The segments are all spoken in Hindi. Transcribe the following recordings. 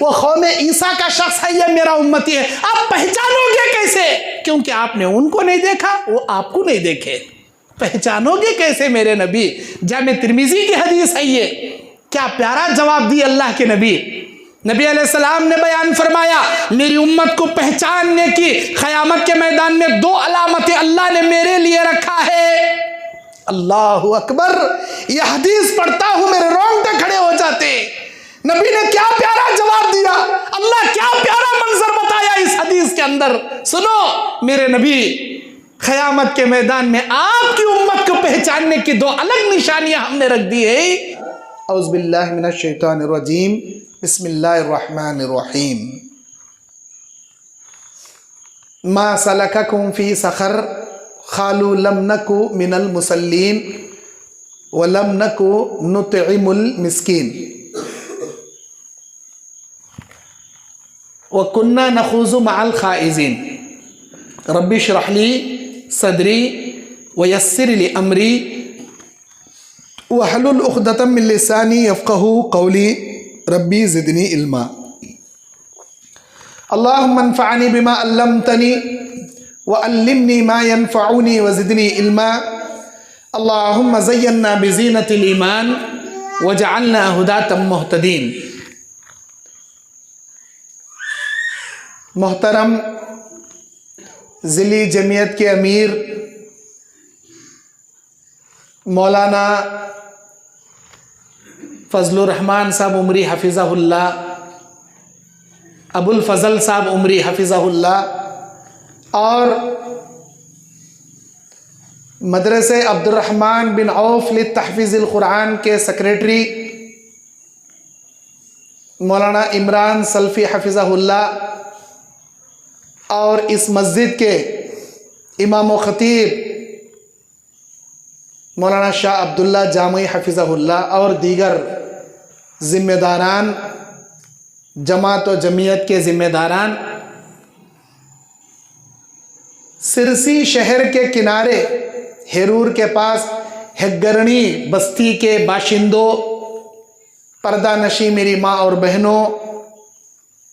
वो कौम ईसा का शख्स है, ये मेरा उम्मती है। आप पहचानोगे कैसे? क्योंकि आपने उनको नहीं देखा, वो आपको नहीं देखे। पहचानोगे कैसे मेरे नबी? जामे तिर्मिजी की हदीस है ये। क्या प्यारा जवाब दिए अल्लाह के नबी। नबी अलैहिस्सलाम ने बयान फरमाया, मेरी उम्मत को पहचानने की क़यामत के मैदान में 2 अलामतें अल्लाह ने मेरे लिए रखा है। अल्लाहु अकबर। यह हदीस पढ़ता हूं मेरे रोंगटे खड़े हो जाते। नबी ने क्या प्यारा जवाब दिया, अल्लाह क्या प्यारा मंजर बताया इस हदीस के अंदर। सुनो मेरे नबी, क़यामत के मैदान में आपकी उम्मत को पहचानने की 2 अलग निशानियां हमने रख दी है। औज़ु बिल्लाहि मिनश शैतानिर रजीम, बिस्मिल्लाहिर रहमानिर रहीम। मा सलककुम फी सक़र क़ालू लम नकु मिनल मुसल्लीन व लम नकु नुतइमुल मिस्कीन व कुन्ना नख़ूज़ु मअल ख़ाइज़ीन रब्बि इश्रह ली सदरी व यस्सिर ली अमरी वहलुल उक़दतम मिन लिसानी यफ़क़हू क़ौली रब्बी ज़िदनी इल्मा। अल्लाहुम्मा अन्फ़अनी बिमा अल्लमतनी व अल्लिमनी मा यनफ़अुनी व ज़िदनी इल्मा। अल्लाहुम्मा ज़य्यन्ना बिज़ीनतिल ईमान वजअलना हुदातम मुहतदीन। मोहतरम ज़िली जमीयत के अमीर मौलाना फ़ज़लुर रहमान साहब उमरी हफ़िज़हुल्लाह, अबुल फ़ज़ल साहब उमरी हफ़िज़हुल्लाह और मदरसे अब्दुर्रहमान बिन औफ लित्तहफ़ीज़िल क़ुरान के सेक्रेटरी मौलाना इमरान सल्फ़ी हफ़िज़हुल्लाह और इस मस्जिद के इमाम व ख़तीब मौलाना शाह अब्दुल्ला जामई हफ़िज़हुल्लाह और दीगर ज़िम्मेदारान, जमात व जमीयत के ज़िम्मेदारान, सिरसी शहर के किनारे हेरूर के पास हेगरणी बस्ती के बाशिंदों, पर्दा नशी मेरी माँ और बहनों,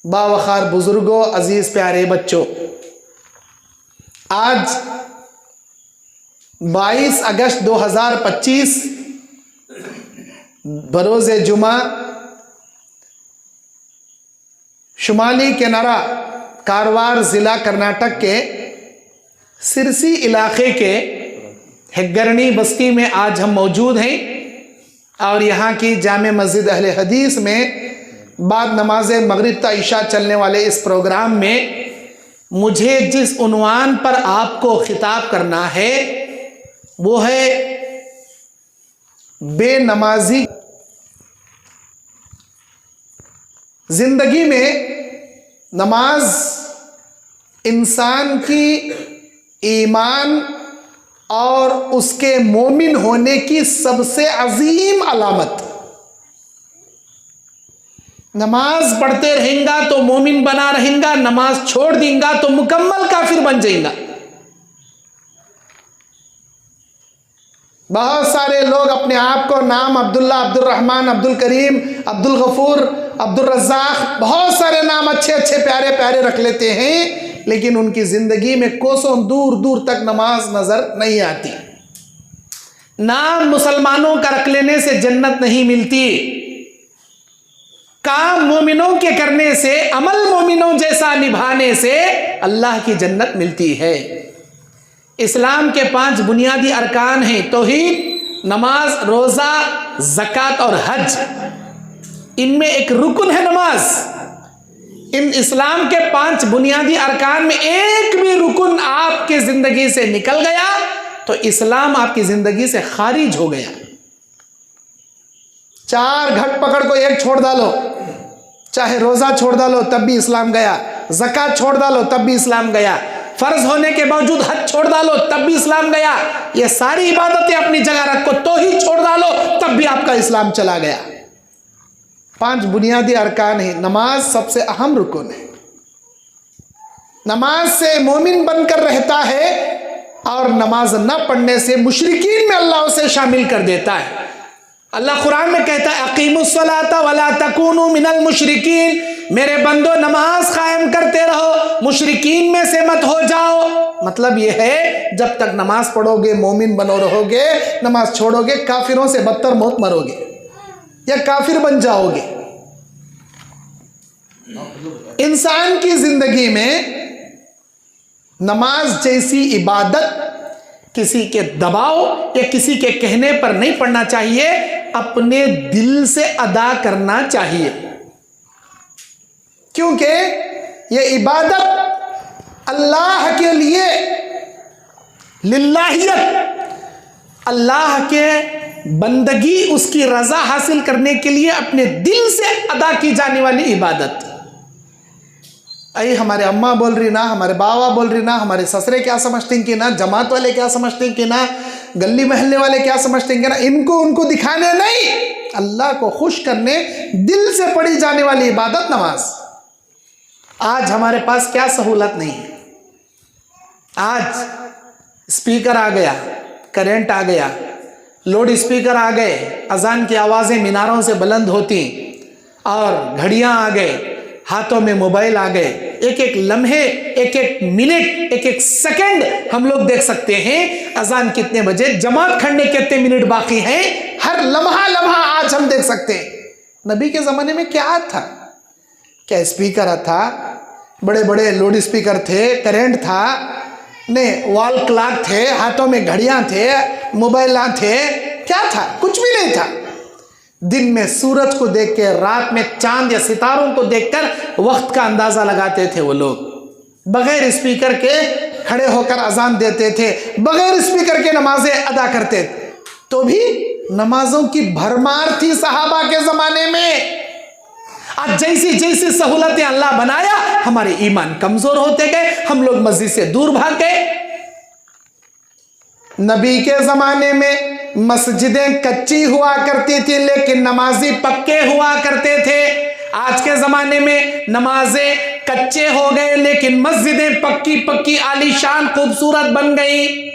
बावखार बुजुर्गों, अजीज़ प्यारे बच्चों, आज 22 अगस्त 2025 बरोज़े जुमा शुमाली किनारा कारवार ज़िला कर्नाटक के सिरसी इलाके के हेगरणी बस्ती में आज हम मौजूद हैं और यहाँ की जामे मस्जिद अहले हदीस में बाद नमाज मगरिब ता इशा चलने वाले इस प्रोग्राम में मुझे जिस उन्वान पर आपको खिताब करना है वो है बेनमाजी। जिंदगी में नमाज इंसान की ईमान और उसके मोमिन होने की सबसे अजीम अलामत। नमाज पढ़ते रहेगा तो मोमिन बना रहेगा, नमाज छोड़ देगा तो मुकम्मल काफिर बन जाएगा। बहुत सारे लोग अपने आप को नाम अब्दुल्ला, अब्दुल रहमान, अब्दुल करीम, अब्दुल गफूर, अब्दुल रज़्ज़ाक़, बहुत सारे नाम अच्छे अच्छे प्यारे प्यारे रख लेते हैं, लेकिन उनकी ज़िंदगी में कोसों दूर दूर तक नमाज नज़र नहीं आती। नाम मुसलमानों का रख लेने से जन्नत नहीं मिलती, काम मोमिनों के करने से, अमल मोमिनों जैसा निभाने से अल्लाह की जन्नत मिलती है। इस्लाम के 5 बुनियादी अरकान हैं, तौहीद, नमाज, रोज़ा, ज़कात और हज। इनमें एक रुकन है नमाज। इन इस्लाम के 5 बुनियादी अरकान में एक भी रुकन आपकी ज़िंदगी से निकल गया तो इस्लाम आपकी ज़िंदगी से खारिज हो गया। 4 घट पकड़ को एक छोड़ डालो, चाहे रोज़ा छोड़ डालो तब भी इस्लाम गया, ज़कात छोड़ डालो तब भी इस्लाम गया, फ़र्ज होने के बावजूद हज छोड़ डालो तब भी इस्लाम गया। ये सारी इबादतें अपनी जगह रखो, तौहीद छोड़ डालो तब भी आपका इस्लाम चला गया। 5 बुनियादी अरकान है, नमाज सबसे अहम रुकन है। नमाज से मोमिन बनकर रहता है और नमाज न पढ़ने से मुशरिकीन में अल्लाह उसे शामिल कर देता है। अल्लाह कुरान में कहता है अकीमुस्सलाता वला तकूनु मिनल मुशरिकीन, मेरे बंदो नमाज कायम करते रहो, मुशरिकीन में से मत हो जाओ। मतलब यह है जब तक नमाज पढ़ोगे मोमिन बनो रहोगे, नमाज छोड़ोगे काफिरों से बदतर मौत मरोगे या काफिर बन जाओगे। इंसान की जिंदगी में नमाज जैसी इबादत किसी के दबाव या किसी के कहने पर नहीं पढ़ना चाहिए, अपने दिल से अदा करना चाहिए, क्योंकि यह इबादत अल्लाह के लिए, लिल्लाहियत, अल्लाह के बंदगी, उसकी रजा हासिल करने के लिए अपने दिल से अदा की जाने वाली इबादत। अरे हमारे अम्मा बोल रही ना, हमारे बाबा बोल रही ना, हमारे ससुरे क्या समझते हैं कि ना, जमात वाले क्या समझते हैं कि ना, गली महल्ले वाले क्या समझते हैं कि ना, इनको उनको दिखाने नहीं, अल्लाह को खुश करने दिल से पढ़ी जाने वाली इबादत नमाज। आज हमारे पास क्या सहूलत नहीं है। आज स्पीकर आ गया, करंट आ गया, लाउड स्पीकर आ गए, अजान की आवाज़ें मीनारों से बुलंद होती, और घड़ियां आ गए, हाथों में मोबाइल आ गए, एक एक लम्हे, एक एक मिनट, एक एक सेकंड हम लोग देख सकते हैं अजान कितने बजे, जमात खड़ने कितने मिनट बाकी हैं, हर लम्हा लम्हा आज हम देख सकते हैं। नबी के ज़माने में क्या था? क्या स्पीकर था? बड़े बड़े लाउड स्पीकर थे, करंट था, नहीं वॉल क्लॉक थे, हाथों में घड़ियां थे, मोबाइल थे, क्या था? कुछ भी नहीं था। दिन में सूरज को देख के, रात में चांद या सितारों को देखकर वक्त का अंदाजा लगाते थे वो लोग। बगैर स्पीकर के खड़े होकर अजान देते थे, बगैर स्पीकर के नमाजें अदा करते थे। तो भी नमाजों की भरमार थी सहाबा के जमाने में। आज जैसी जैसी सहूलतें अल्लाह बनाया, हमारे ईमान कमजोर होते गए, हम लोग मस्जिद से दूर भाग गए। नबी के जमाने में मस्जिदें कच्ची हुआ करती थी, लेकिन नमाजी पक्के हुआ करते थे। आज के जमाने में नमाजें कच्चे हो गए, लेकिन मस्जिदें पक्की पक्की आलीशान खूबसूरत बन गई।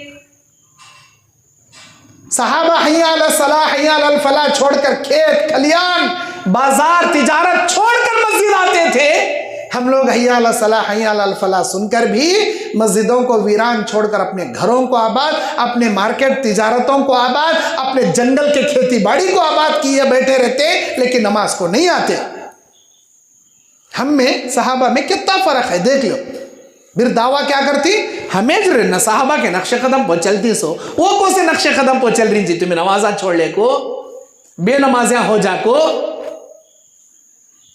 सहाबा हय्या अला सलाह हय्या अल फलाह छोड़कर खेत खलियान बाजार तिजारत छोड़कर मस्जिद आते थे। हम लोग हय्या अला सलाह हय्या अल फलाह सुनकर भी मस्जिदों को वीरान छोड़कर अपने घरों को आबाद, अपने मार्केट तिजारतों को आबाद, अपने जंगल के खेती बाड़ी को आबाद किए बैठे रहते, लेकिन नमाज को नहीं आते। हम में सहाबा में कितना फर्क है देख लो। फिर दावा क्या करती, हमें जो न साहबा के नक्शे कदम पर चलती सो, वो कौन से नक्शे कदम पर चल रही थी तुम्हें नमाजा छोड़ ले को, बेनमाजियां हो जा को।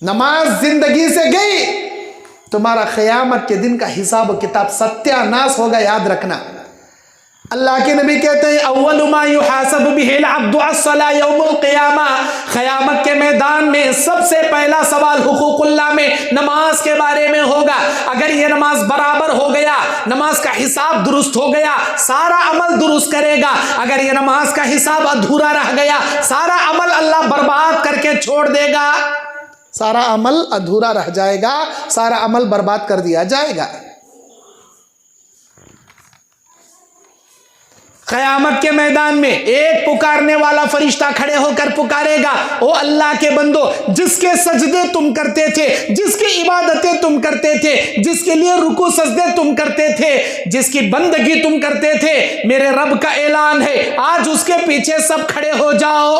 नमाज जिंदगी से गई, तुम्हारा क़यामत के दिन का हिसाब किताब सत्यानाश होगा, याद रखना। अल्लाह के नबी कहते हैं अव्वलु मा युहासब बिहिल अब्दु अस्सला यौमुल क़ियामा, क़यामत के मैदान में सबसे पहला सवाल हुकूकुल्लाह में नमाज के बारे में होगा। अगर ये नमाज बराबर हो गया, नमाज का हिसाब दुरुस्त हो गया, सारा अमल दुरुस्त करेगा। अगर ये नमाज का हिसाब अधूरा रह गया, सारा अमल अल्लाह बर्बाद करके छोड़ देगा। सारा अमल अधूरा रह जाएगा, सारा अमल बर्बाद कर दिया जाएगा। क़यामत के मैदान में एक पुकारने वाला फरिश्ता खड़े होकर पुकारेगा, ओ अल्लाह के बंदो, जिसके सजदे तुम करते थे, जिसकी इबादतें तुम करते थे, जिसके लिए रुकू सजदे तुम करते थे, जिसकी बंदगी तुम करते थे, मेरे रब का ऐलान है आज उसके पीछे सब खड़े हो जाओ।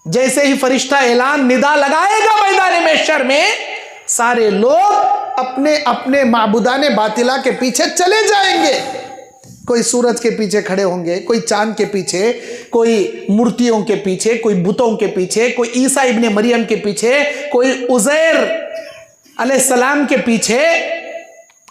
जैसे ही फरिश्ता ऐलान निदा लगाएगा मैदान महशर में, सारे लोग अपने अपने माबूदाने बातिला के पीछे चले जाएंगे। कोई सूरज के पीछे खड़े होंगे, कोई चांद के पीछे, कोई मूर्तियों के पीछे, कोई बुतों के पीछे, कोई ईसा इब्ने मरियम के पीछे, कोई उज़ैर अलैहिस्सलाम के पीछे,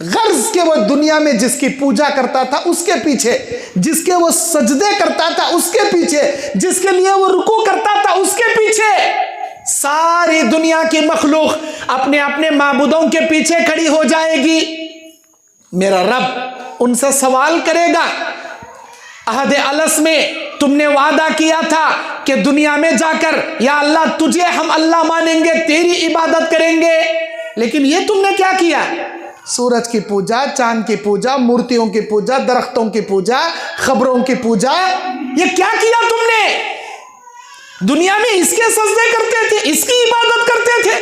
गर्ज के वो दुनिया में जिसकी पूजा करता था उसके पीछे, जिसके वो सजदे करता था उसके पीछे, जिसके लिए वो रुकू करता था उसके पीछे, सारी दुनिया की मखलूक अपने अपने माबूदों के पीछे खड़ी हो जाएगी। मेरा रब उनसे सवाल करेगा, अहद अलस में तुमने वादा किया था कि दुनिया में जाकर या अल्लाह तुझे हम अल्लाह मानेंगे, तेरी इबादत करेंगे, लेकिन ये तुमने क्या किया? सूरज की पूजा, चांद की पूजा, मूर्तियों की पूजा, दरख्तों की पूजा, खबरों की पूजा, ये क्या किया तुमने? दुनिया में इसके सजदे करते थे, इसकी इबादत करते थे,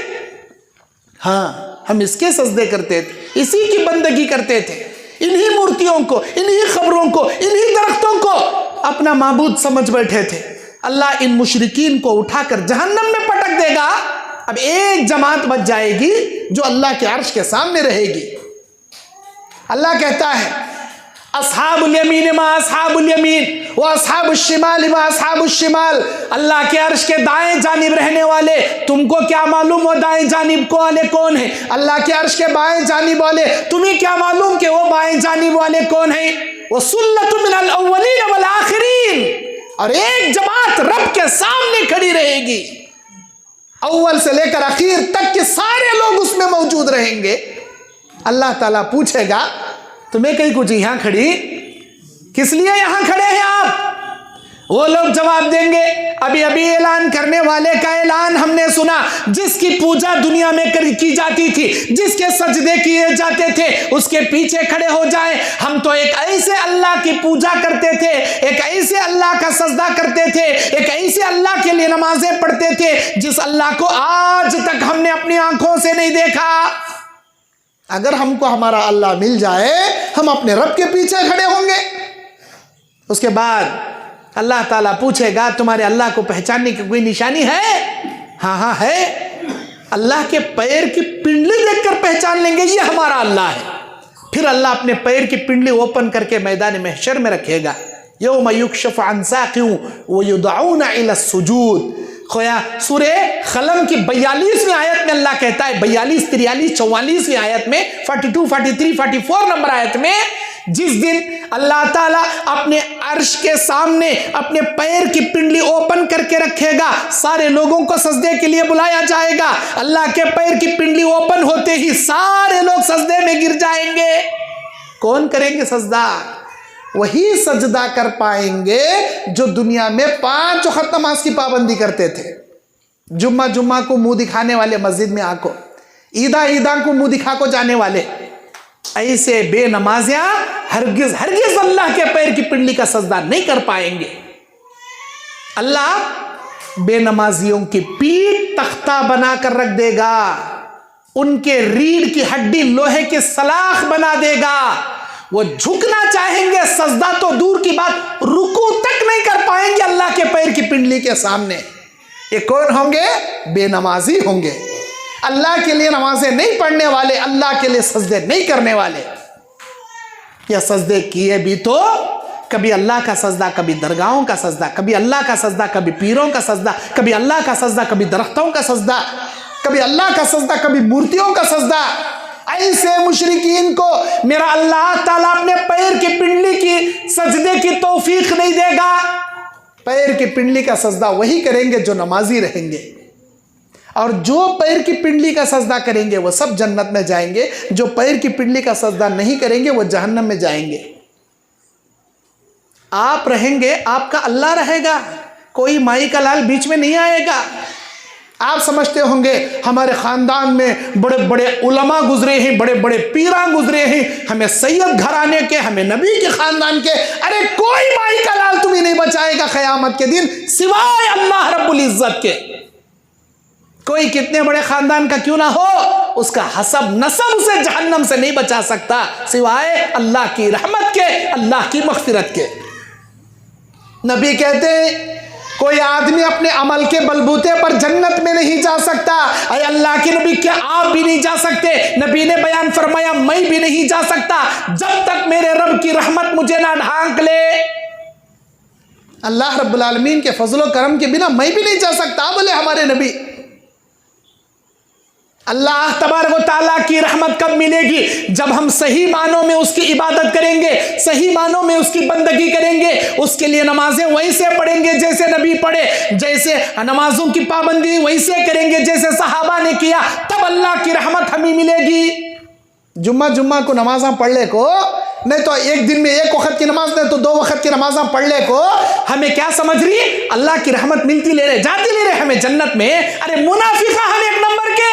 हाँ, हम इसके सजदे करते थे, इसी की बंदगी करते थे, इन्हीं मूर्तियों को, इन्हीं खबरों को, इन्हीं दरख्तों को अपना माबूद समझ बैठे थे। अल्लाह इन मुशरिकीन को उठाकर जहन्नम में पटक देगा। अब एक जमात बच जाएगी जो अल्लाह के अर्श के सामने रहेगी। अल्लाह कहता है अस्हाबुल यमीन मा अस्हाबुल यमीन व अस्हाबुश शिमाल मा अस्हाबुश शिमाल। अल्लाह के अर्श के दाएं जानिब रहने वाले, तुमको क्या मालूम वो दाएं जानिब को वाले कौन है? अल्लाह के अर्श के बाएं जानिब वाले, तुम्हें क्या मालूम कि वो बाएं जानिब वाले कौन है? वो सुल्लतुम मिनल अव्वलीन वल आखिरीन। और एक जमात रब के सामने खड़ी रहेगी, अव्वल से लेकर आखिर तक के सारे लोग उसमें मौजूद रहेंगे। अल्लाह ताला पूछेगा तुम्हें कहीं कुछ यहाँ खड़ी, किस लिए यहाँ खड़े हैं आप? वो लोग जवाब देंगे अभी अभी ऐलान करने वाले का ऐलान हमने सुना, जिसकी पूजा दुनिया में की जाती थी, जिसके सजदे किए जाते थे, उसके पीछे खड़े हो जाए। हम तो एक ऐसे अल्लाह की पूजा करते थे, एक ऐसे अल्लाह का सजदा करते थे, एक ऐसे अल्लाह के लिए नमाजें पढ़ते थे जिस अल्लाह को आज तक हमने अपनी आंखों से नहीं देखा। अगर हमको हमारा अल्लाह मिल जाए, हम अपने रब के पीछे खड़े होंगे। उसके बाद अल्लाह ताला पूछेगा तुम्हारे अल्लाह को पहचानने की कोई निशानी है? हाँ हाँ है। अल्लाह के पैर की पिंडली देखकर पहचान लेंगे ये हमारा अल्लाह है। फिर अल्लाह अपने पैर की पिंडली ओपन करके मैदान महशर में रखेगा। यौम युक्शफ़ु अन साक़िन व युदऊना इला सुजूद। खोया सूरे खलम की 42वीं आयत में अल्लाह कहता है, 42, 43, 44वीं आयत में, 42, 43, 44 नंबर आयत में, जिस दिन अल्लाह ताला अपने अर्श के सामने अपने पैर की पिंडली ओपन करके रखेगा, सारे लोगों को सजदे के लिए बुलाया जाएगा। अल्लाह के पैर की पिंडली ओपन होते ही सारे लोग सजदे में गिर जाएंगे। कौन करेंगे सजदा? वही सजदा कर पाएंगे जो दुनिया में 5 वक्त नमाज की पाबंदी करते थे। जुम्मा जुम्मा को मुंह दिखाने वाले मस्जिद में आको, ईदा ईदा को मुंह दिखा को जाने वाले, ऐसे बेनमाजियां हरगिज हरगिज अल्लाह के पैर की पिंडली का सजदा नहीं कर पाएंगे। अल्लाह बेनमाजियों की पीठ तख्ता बनाकर रख देगा, उनके रीढ़ की हड्डी लोहे की सलाख बना देगा। वो झुकना चाहेंगे, सजदा तो दूर की बात, रुकू तक नहीं कर पाएंगे अल्लाह के पैर की पिंडली के सामने। ये कौन होंगे? बेनमाजी होंगे, अल्लाह के लिए नमाजें नहीं पढ़ने वाले, अल्लाह के लिए सजदे नहीं करने वाले। या सजदे किए भी तो कभी अल्लाह का सजदा, कभी दरगाहों का सजदा, कभी अल्लाह का सजदा, कभी पीरों का सजदा, कभी अल्लाह का सजदा, कभी दरख्तों का सजदा, कभी अल्लाह का सजदा, कभी मूर्तियों का सजदा। ऐसे मुशरिकीन को मेरा अल्लाह ताला अपने पैर की पिंडली की सजदे की तौफीक नहीं देगा। पैर की पिंडली का सजदा वही करेंगे जो नमाजी रहेंगे, और जो पैर की पिंडली का सजदा करेंगे वो सब जन्नत में जाएंगे, जो पैर की पिंडली का सजदा नहीं करेंगे वो जहन्नम में जाएंगे। आप रहेंगे, आपका अल्लाह रहेगा, कोई माई का लाल बीच में नहीं आएगा। आप समझते होंगे हमारे ख़ानदान में बड़े बड़े उलमा गुजरे हैं, बड़े बड़े पीरा गुजरे हैं, हमें सैयद घराने के, हमें नबी के ख़ानदान के। अरे कोई माई का लाल तुम्हें नहीं बचाएगा क़यामत के दिन सिवाय अल्लाह रब्बुल इज़्ज़त के। कोई कितने बड़े ख़ानदान का क्यों ना हो, उसका हसब नसब उसे जहन्नम से नहीं बचा सकता सिवाय अल्लाह की रहमत के, अल्लाह की मग़फ़िरत के। नबी कहते हैं कोई आदमी अपने अमल के बलबूते पर जन्नत में नहीं जा सकता। अरे अल्लाह के नबी, क्या आप भी नहीं जा सकते? नबी ने बयान फरमाया मैं भी नहीं जा सकता जब तक मेरे रब की रहमत मुझे ना ढांक ले। अल्लाह रब्बुल आलमीन के फजलो करम के बिना मैं भी नहीं जा सकता, बोले हमारे नबी। अल्लाह तबारक व तआला की रहमत कब मिलेगी? जब हम सही मानों में उसकी इबादत करेंगे, सही मानों में उसकी बंदगी करेंगे, उसके लिए नमाजें वैसे पढ़ेंगे जैसे नबी पढ़े, जैसे नमाजों की पाबंदी वैसे करेंगे जैसे सहाबा ने किया, तब अल्लाह की रहमत हमें मिलेगी। जुम्मा जुम्मा को नमाज़ां पढ़ ले को, नहीं तो एक दिन में एक वक्त की नमाज, नहीं तो 2 वक्त की नमाज़ां पढ़ ले को, हमें क्या समझ रही? अल्लाह की रहमत मिलती ले रहे, जाती ले रहे हमें जन्नत में। अरे मुनाफिका हम 1 नंबर के,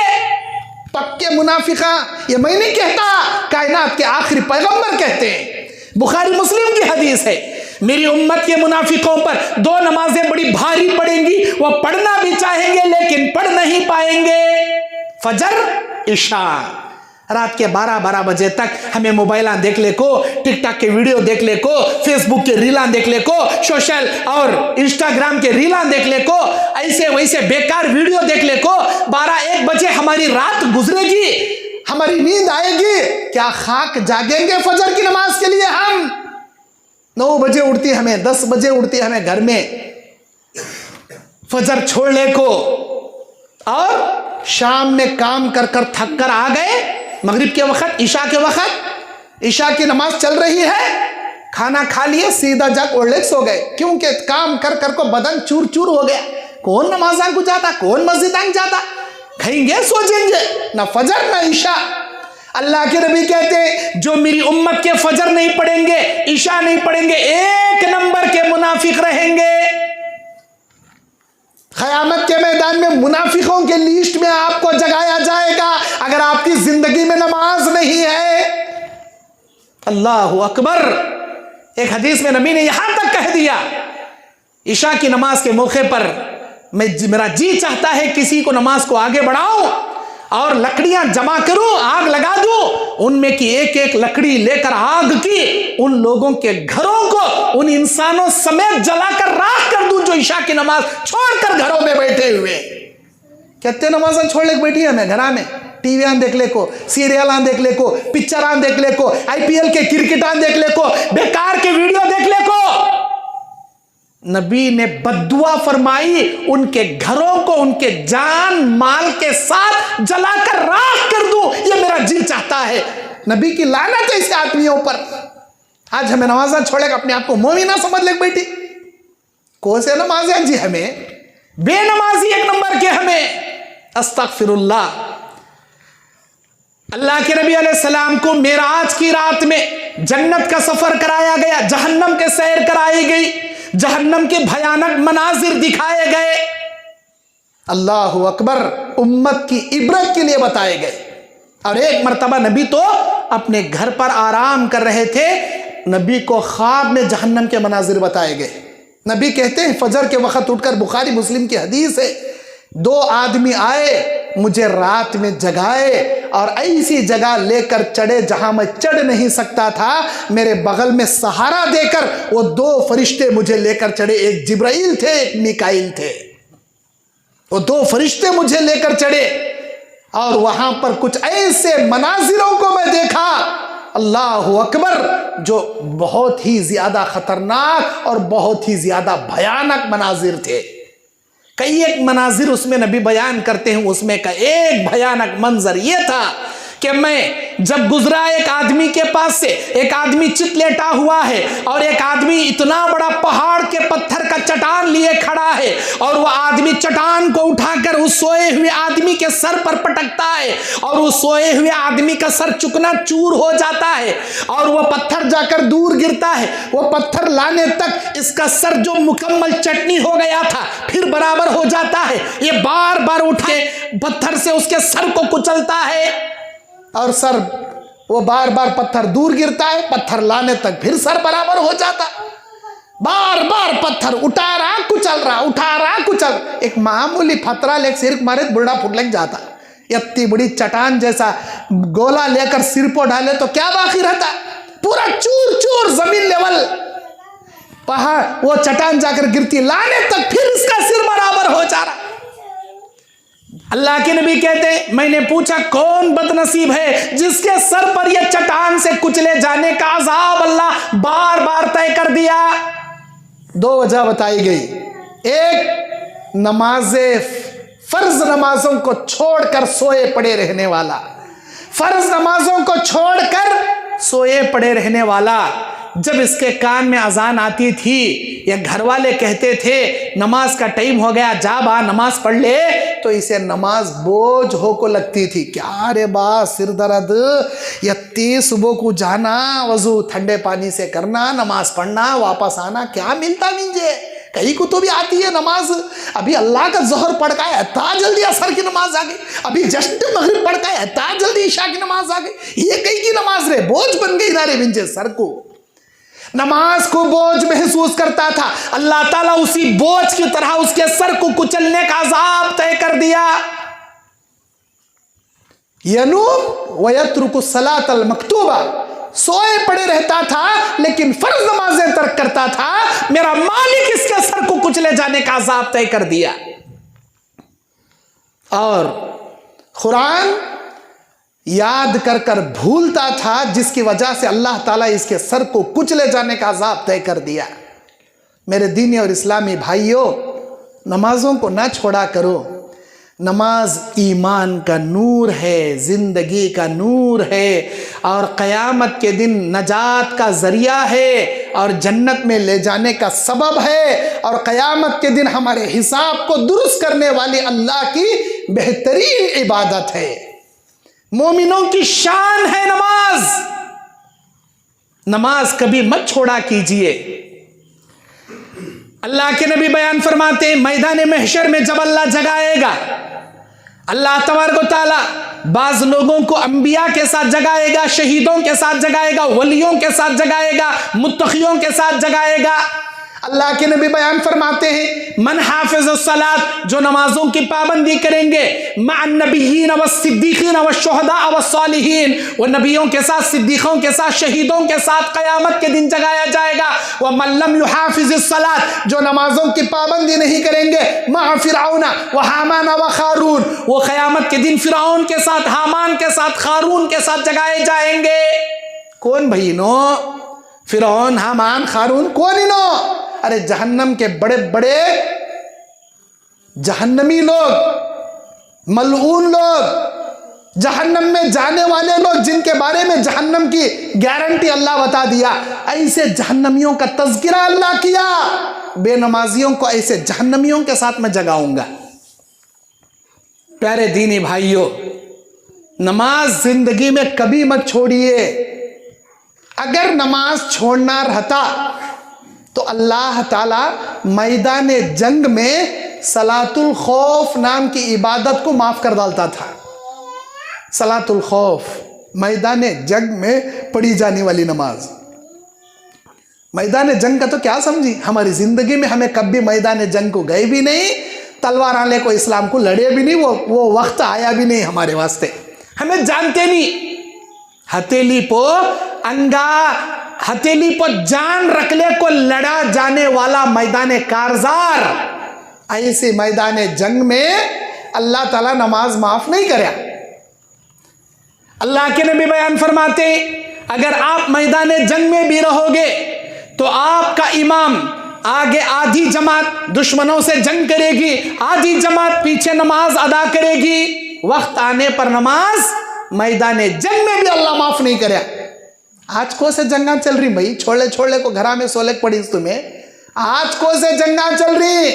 पक्के मुनाफिका। ये मैं नहीं कहता, कायनात के आखिरी पैगंबर कहते हैं, बुखारी मुस्लिम की हदीस है, मेरी उम्मत के मुनाफिकों पर 2 नमाजें बड़ी भारी पड़ेंगी, वो पढ़ना भी चाहेंगे लेकिन पढ़ नहीं पाएंगे, फजर ईशा। रात के 12-12 बजे तक हमें मोबाइल देख ले को, टिकटॉक के वीडियो देख ले को, फेसबुक के रीलां देख ले को, सोशल और इंस्टाग्राम के रीलां देख ले को, ऐसे वैसे बेकार वीडियो देख ले को। 12-1 बजे हमारी रात गुजरेगी, हमारी नींद आएगी, क्या खाक जागेंगे फजर की नमाज के लिए? हम 9 बजे उठती हमें, 10 बजे उठती हमें घर में फजर छोड़ने को, और शाम में काम कर कर थक कर आ गए, मगरिब के वक्त, ईशा के वक्त, ईशा की नमाज चल रही है, खाना खा लिए, सीधा जाग ओढ़ सो गए, क्योंकि काम कर कर को बदन चूर चूर हो गया। कौन नमाज को जाता, कौन मस्जिद जाता, खाएंगे सोचेंगे, ना फजर ना ईशा। अल्लाह के नबी कहते हैं जो मेरी उम्मत के फजर नहीं पढ़ेंगे, ईशा नहीं पढ़ेंगे, 1 नंबर के मुनाफिक रहेंगे। क़यामत के मैदान में मुनाफिकों के लिस्ट में आपको जगाया जाएगा अगर आपकी जिंदगी में नमाज नहीं है। अल्लाहु अकबर। एक हदीस में नबी ने यहां तक कह दिया, ईशा की नमाज के मौके पर मेरा जी चाहता है किसी को नमाज को आगे बढ़ाऊं और लकड़ियां जमा करूं, आग लगा दूं, उनमें की एक एक लकड़ी लेकर आग की उन लोगों के घरों को उन इंसानों समेत जलाकर राख कर दूं जो ईशा की नमाज छोड़कर घरों में बैठे हुए। कहते नमाज छोड़ ले बैठी है, मैं घरा में टीवी देख ले को, सीरियल देख ले को, पिक्चर देख ले को, IPL के क्रिकेट देख ले को, बेकार के वीडियो देख ले को। नबी ने बद्दुआ फरमाई, उनके घरों को उनके जान माल के साथ जलाकर राख कर दूं, ये मेरा जी चाहता है। नबी की लानत है इस आदमियों पर। आज हमें नमाज़ छोड़े अपने आप को मोमिना समझ ले बेटी, कौन से नमाज जी हमें बेनमाजी 1 नंबर के हमें। अस्तगफिरुल्लाह। अल्लाह के नबी अलैहिस्सलाम को मेराज की रात में जन्नत का सफर कराया गया, जहन्नम के सैर कराई गई, जहन्नम के भयानक मनाजिर दिखाए गए। अल्लाहु अकबर। उम्मत की इबरत के लिए बताए गए। और एक मर्तबा नबी तो अपने घर पर आराम कर रहे थे, नबी को ख्वाब में जहन्नम के मनाजिर बताए गए। नबी कहते हैं फजर के वक्त उठकर, बुखारी मुस्लिम की हदीस है, 2 आदमी आए, मुझे रात में जगाए और ऐसी जगह लेकर चढ़े जहां मैं चढ़ नहीं सकता था। मेरे बगल में सहारा देकर वो 2 फरिश्ते मुझे लेकर चढ़े, एक जिब्राइल थे, एक मिकाइल थे। वो 2 फरिश्ते मुझे लेकर चढ़े और वहां पर कुछ ऐसे मनाजिरों को मैं देखा, अल्लाहु अकबर, जो बहुत ही ज्यादा खतरनाक और बहुत ही ज्यादा भयानक मनाजिर थे। कई एक मनाजिर उसमें नबी बयान करते हैं, उसमें का एक भयानक मंजर ये था कि मैं जब गुजरा एक आदमी के पास से, एक आदमी चित लेटा हुआ है और एक आदमी इतना बड़ा पहाड़ के पत्थर का चट्टान लिए खड़ा है और वह आदमी चट्टान को उठाकर उस सोए हुए आदमी के सर पर पटकता है और उस सोए हुए आदमी का सर चुकना चूर हो जाता है और वह पत्थर जाकर दूर गिरता है। वह पत्थर लाने तक इसका सर जो मुकम्मल चटनी हो गया था फिर बराबर हो जाता है। ये बार बार उठ के पत्थर से उसके सर को कुचलता है और सर, वो बार बार पत्थर दूर गिरता है, पत्थर लाने तक फिर सर बराबर हो जाता। बार बार पत्थर उठा रहा कुचल रहा, उठा रहा कुचल। एक मामूली फतरा लेकर सिर मारे बुढ़ा फुट लग जाता। इतनी बड़ी चट्टान जैसा गोला लेकर सिर पर डाले तो क्या बाकी रहता, पूरा चूर चूर जमीन लेवल पहाड़, वो चट्टान जाकर गिरती, लाने तक फिर इसका सिर बराबर हो जा रहा। अल्लाह के नबी कहते हैं, मैंने पूछा कौन बदनसीब है जिसके सर पर यह चट्टान से कुचले जाने का अजाब अल्लाह बार बार तय कर दिया। 2 वजह बताई गई। एक, नमाज़े फर्ज नमाजों को छोड़कर सोए पड़े रहने वाला, फर्ज नमाजों को छोड़कर सोए पड़े रहने वाला। जब इसके कान में अजान आती थी या घर वाले कहते थे नमाज का टाइम हो गया, जा बा नमाज पढ़ ले, तो इसे नमाज बोझ हो को लगती थी। क्या रे बा, सिर दर्द, यत्ती सुबह को जाना, वजू ठंडे पानी से करना, नमाज पढ़ना, वापस आना, क्या मिलता मुझे। कहीं को तो भी आती है नमाज, अभी अल्लाह का जोहर पढ़ का है, इतना जल्दी असर की नमाज आ गई, अभी जस्ट मगरिब पढ़ का है, इतना जल्दी ईशा की नमाज आ गई। ये कहीं की नमाज रे, बोझ बन गई ना रे मुझे सर को। नमाज को बोझ महसूस करता था, अल्लाह ताला उसी बोझ की तरह उसके सर को कुचलने का अजाब तय कर दिया। यनूम व यत्रुकु सलातल मकतूबा, सोए पड़े रहता था लेकिन फर्ज नमाजें तर्क करता था। मेरा मालिक इसके सर को कुचले जाने का अजाब तय कर दिया। और कुरान याद कर कर भूलता था, जिसकी वजह से अल्लाह ताला इसके सर को कुचले जाने का अजाब तय कर दिया। मेरे दीनी और इस्लामी भाइयों, नमाजों को ना छोड़ा करो। नमाज ईमान का नूर है, ज़िंदगी का नूर है, और क़यामत के दिन नजात का ज़रिया है, और जन्नत में ले जाने का सबब है, और क़यामत के दिन हमारे हिसाब को दुरुस्त करने वाली अल्लाह की बेहतरीन इबादत है। मोमिनों की शान है नमाज। नमाज कभी मत छोड़ा कीजिए। अल्लाह के नबी बयान फरमाते हैं, मैदान महशर में जब अल्लाह जगाएगा, अल्लाह तबारक व तआला बाज लोगों को अंबिया के साथ जगाएगा, शहीदों के साथ जगाएगा, वलियों के साथ जगाएगा, मुत्तकियों के साथ जगाएगा। अल्लाह के नबी बयान फरमाते हैं, मन हाफिज़ुस्सलात, जो नमाजों की पाबंदी करेंगे, मअन नबिय्यीन व सिद्दीकीन व शुहदा व सालिहीन, वो नबियों के साथ, सिद्दीकों के साथ, शहीदों के साथ क़यामत के दिन जगाया जाएगा। व मन लम युहाफिज़ुस्सलात, जो नमाजों की पाबंदी नहीं करेंगे, मअ फिरऔन व हामान व क़ारून, वो क़यामत के दिन फिरऔन के साथ, हामान के साथ, क़ारून के साथ जगाए जाएंगे। कौन भईनो? फिरौन, हामान, क़ारून, कौन इनो? अरे जहन्नम के बड़े बड़े जहन्नमी लोग, मलऊन लोग, जहन्नम में जाने वाले लोग, जिनके बारे में जहन्नम की गारंटी अल्लाह बता दिया। ऐसे जहन्नमियों का तज़किरा अल्लाह किया। बेनमाजियों को ऐसे जहन्नमियों के साथ मैं जगाऊंगा। प्यारे दीनी भाइयों, नमाज जिंदगी में कभी मत छोड़िए। अगर नमाज छोड़ना रहता तो अल्लाह ताला मैदान जंग में सलातुल खौफ नाम की इबादत को माफ़ कर डालता था। सलातुल खौफ, मैदान जंग में पढ़ी जाने वाली नमाज। मैदान जंग का तो क्या समझी, हमारी ज़िंदगी में हमें कभी मैदान जंग को गए भी नहीं, तलवार आने को इस्लाम को लड़े भी नहीं, वो वक्त आया भी नहीं हमारे वास्ते, हमें जानते नहीं। हथेली पर जान रखले को लड़ा जाने वाला मैदान कारजार, ऐसे मैदान जंग में अल्लाह ताला नमाज माफ नहीं करे। अल्लाह के नबी बयान फरमाते, अगर आप मैदान जंग में भी रहोगे तो आपका इमाम आगे आधी जमात दुश्मनों से जंग करेगी, आधी जमात पीछे नमाज अदा करेगी। वक्त आने पर नमाज मैदान जंग में भी अल्लाह माफ नहीं करे। आज को से जंगा चल रही भाई, छोड़े को घरा में सोले पड़ी तुम्हें। आज को से जंगा चल रही,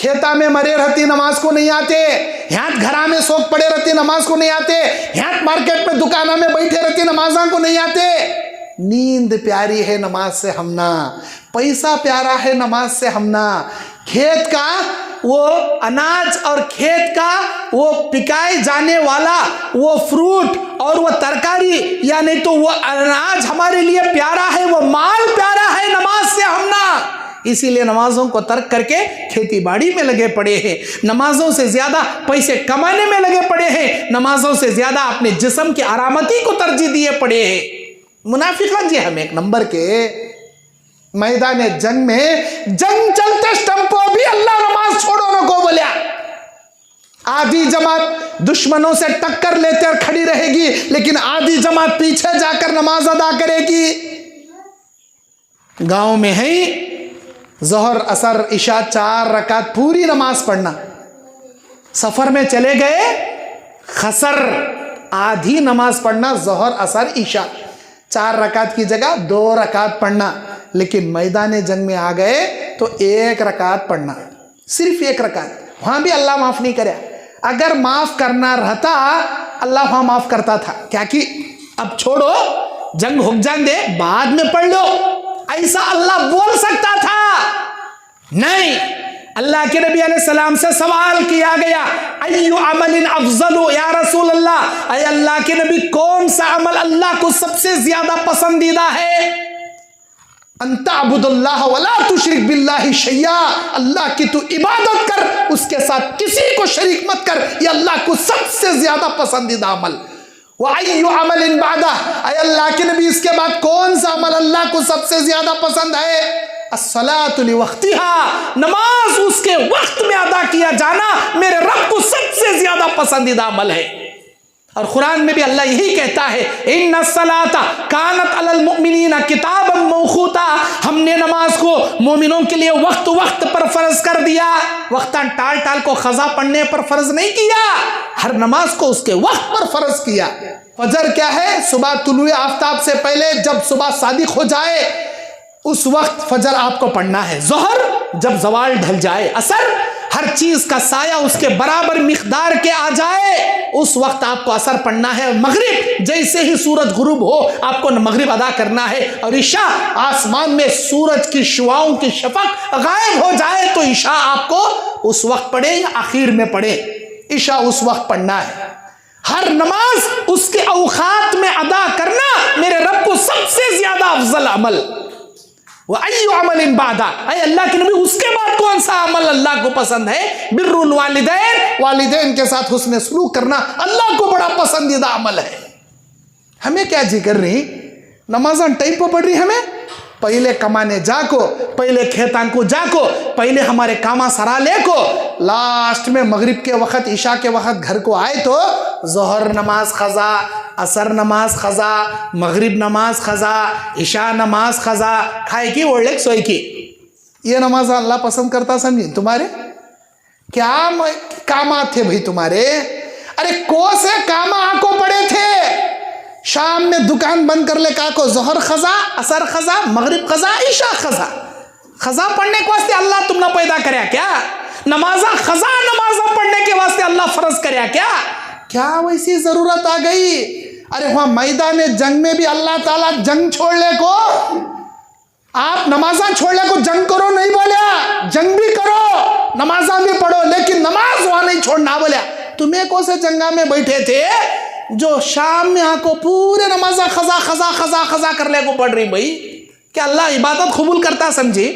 खेता में मरे रहती नमाज को नहीं आते, यहाँ घरा में सोख पड़े रहती नमाज को नहीं आते, यहाँ मार्केट में दुकानों में बैठे रहती नमाजा को नहीं आते। नींद प्यारी है नमाज से हमना, पैसा प्यारा है नमाज से हमना, खेत का वो अनाज और खेत का वो पिकाए जाने वाला वो फ्रूट और वो तरकारी, यानी तो वो अनाज हमारे लिए प्यारा है, वो माल प्यारा है नमाज से हमना। इसीलिए नमाजों को तर्क करके खेती बाड़ी में लगे पड़े हैं, नमाजों से ज्यादा पैसे कमाने में लगे पड़े हैं, नमाजों से ज्यादा अपने जिस्म की आरामती को तरजीह दिए पड़े हैं। मुनाफिक जी हम एक नंबर के मैदान जंग में जंग चलते स्टंपो भी अल्लाह नमाज छोड़ो न को बोलिया। आधी जमात दुश्मनों से टक्कर लेते और खड़ी रहेगी, लेकिन आधी जमात पीछे जाकर नमाज अदा करेगी। गांव में है जोहर असर इशा 4 रकात पूरी नमाज पढ़ना, सफर में चले गए खसर आधी नमाज पढ़ना, जोहर असर इशा 4 रकात की जगह 2 रकात पढ़ना। लेकिन मैदान जंग में आ गए तो 1 रकात पढ़ना, सिर्फ 1 रकात। वहां भी अल्लाह माफ नहीं करे। अगर माफ करना रहता अल्लाह वहां माफ करता था, क्या कि अब छोड़ो जंग हो जान दे बाद में पढ़ लो, ऐसा अल्लाह बोल सकता था। नहीं, अल्लाह के नबी अलैहिस्सलाम से सवाल किया गया, अय्यु अमलिन अफजलु या रसूल अल्लाह, अय अल्लाह के नबी कौन सा अमल अल्लाह को सबसे ज्यादा पसंदीदा है? अंताबुदुल्लाह वला तुशरिक बिल्लाहि शैया, अल्लाह की तू इबादत कर, उसके साथ किसी को शरीक मत कर, ये अल्लाह को सबसे ज्यादा पसंदीदा अमल। वअय्यु अमलिन बादा, अय अल्लाह के नबी इसके बाद कौन सा अमल अल्लाह को सबसे ज्यादा पसंद है? अस्सलातु लिवक्तिहा, नमाज उसके वक्त में अदा किया जाना मेरे रब को सबसे ज्यादा पसंदीदा अमल है। और कुरान में भी अल्लाह यही कहता है, इन्नस्सलाता कानत अलल मुमिनीना किताबन मौकूता, हमने नमाज को मोमिनों के लिए वक्त वक्त पर फर्ज कर दिया। वक्तन टाल टाल को खजा पढ़ने पर फर्ज नहीं किया, हर नमाज को उसके वक्त पर फर्ज किया। फजर क्या है? सुबह तुलुए आफ्ताब से पहले जब सुबह सादिक हो जाए उस वक्त फजर आपको पढ़ना है। जोहर जब जवाल ढल जाए, असर हर चीज का साया उसके बराबर मिकदार के आ जाए उस वक्त आपको असर पढ़ना है। मगरिब जैसे ही सूरज गुरूब हो आपको मगरिब अदा करना है। और ईशा आसमान में सूरज की शुआओं की शफक गायब हो जाए तो ईशा आपको उस वक्त पढ़े या आखिर में पढ़े, ईशा उस वक्त पढ़ना है। हर नमाज उसके औकात में अदा करना मेरे रब को सबसे ज्यादा अफजल अमल। वअय्यु अमलिन बादा, अय अल्लाह के नबी उसके बाद कौन सा अमल अल्लाह को पसंद है? बिर्रुल वालिदैन, वालिदैन के साथ हुस्न सलूक करना अल्लाह को बड़ा पसंदीदा अमल है। हमें क्या जी कर रही? नमाज़ान टाइम पर पढ़ रही, हमें पहले कमाने जाको, पहले खेतान को जाको, पहले हमारे कामा सरा ले को, लास्ट में मगरिब के वक़्त ईशा के वक़्त घर को आए तो ज़ोहर नमाज खज़ा, असर नमाज खज़ा, मगरिब नमाज खज़ा, ईशा नमाज खज़ा, खाए की ओढ़े सोए की। ये नमाज अल्लाह पसंद करता समझी? तुम्हारे क्या कामा थे भाई तुम्हारे? अरे को से कामा आको पड़े थे, शाम में दुकान बंद कर ले का को जोहर खजा, असर खजा, मगरिब खजा, ईशा खजा। खजा पढ़ने के वास्ते अल्लाह तुमने पैदा करया क्या? नमाजा खजा नमाजा पढ़ने के वास्ते अल्लाह फर्ज करया क्या? क्या वैसी जरूरत आ गई? अरे वहां मैदान जंग में भी अल्लाह ताला जंग छोड़ने को, आप नमाजा छोड़ने को जंग करो नहीं बोलिया, जंग भी करो नमाजा भी पढ़ो, लेकिन नमाज वहां नहीं छोड़ना बोलिया। तुम्हें कौन से जंगा में बैठे थे जो शाम में आको पूरे नमाजा खजा खजा खजा खजा करने को पड़ रही? भाई क्या अल्लाह इबादत कबूल करता समझी?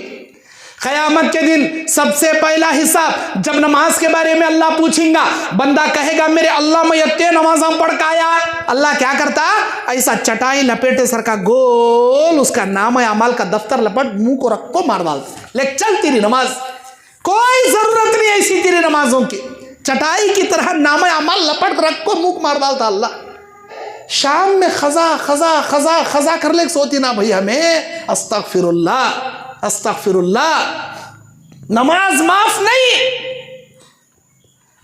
क़यामत के दिन सबसे पहला हिसाब जब नमाज के बारे में अल्लाह पूछेगा, बंदा कहेगा मेरे अल्लाह मैं इतने नमाजा पढ़ के आया। अल्लाह क्या करता? ऐसा चटाई लपेटे सर का गोल उसका नाम अमाल का दफ्तर लपट मुंह को रख को मार डालता, ले चल तेरी नमाज, कोई जरूरत नहीं ऐसी तेरी नमाजों की, चटाई की तरह नाम अमाल लपट रख को मुंह मार डालता अल्लाह। शाम में खजा खजा खजा खजा कर ले सोती ना भाई हमें, अस्तगफिरुल्लाह अस्तगफिरुल्लाह, नमाज माफ नहीं।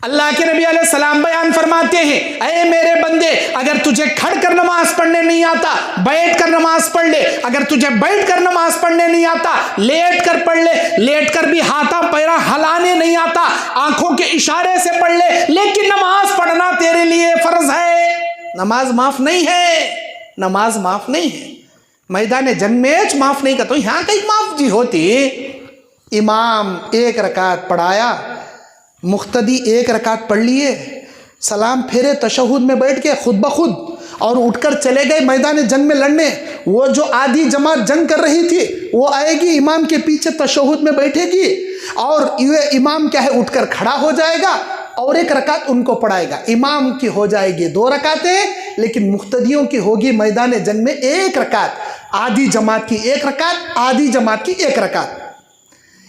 अल्लाह के नबी अलैहि सलाम बयान फरमाते हैं, अरे मेरे बंदे अगर तुझे खड़ कर नमाज पढ़ने नहीं आता बैठ कर नमाज पढ़ ले, अगर तुझे बैठ कर नमाज पढ़ने नहीं आता लेट कर पढ़ ले, लेट कर भी हाथा पैरा हलाने नहीं आता आंखों के इशारे से पढ़ ले, लेकिन नमाज पढ़ना तेरे लिए फर्ज है। नमाज माफ नहीं है, नमाज माफ नहीं है। मैदान जंग में माफ नहीं करता, यहाँ कहीं माफ जी होती। इमाम एक रकात पढ़ाया, मुख्तदी एक रकात पढ़ लिए, सलाम फेरे तशहुद में बैठ के खुद ब खुद और उठकर चले गए मैदान जंग में लड़ने। वो जो आधी जमात जंग कर रही थी वो आएगी इमाम के पीछे तशहुद में बैठेगी और ये इमाम क्या है उठकर खड़ा हो जाएगा और एक रकात उनको पढ़ाएगा। इमाम की हो जाएगी 2 रकातें, लेकिन मुख्तदियों की होगी मैदान जंग में 1 रकात। आधी जमात की 1 रकात, आधी जमात की 1 रकात।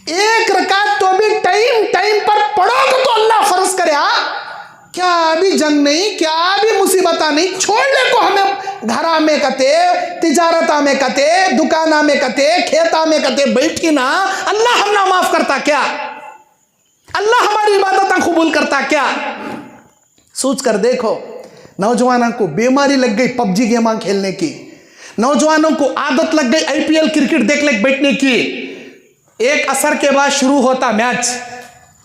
1 रकात तो भी टाइम टाइम पर पढ़ोगे तो अल्लाह फर्ज करे। क्या अभी जंग नहीं, क्या अभी मुसीबत नहीं, छोड़ ले को हमें घरा में कते, तिजारता में कते, दुकाना में कते, खेता में कते बैठी ना, अल्लाह हम ना माफ करता क्या? अल्लाह हमारी इबादत कबूल करता क्या? सोच कर देखो, नौजवानों को बीमारी लग गई पबजी गेम खेलने की, नौजवानों को आदत लग गई IPL क्रिकेट देख ले बैठने की। एक असर के बाद शुरू होता मैच,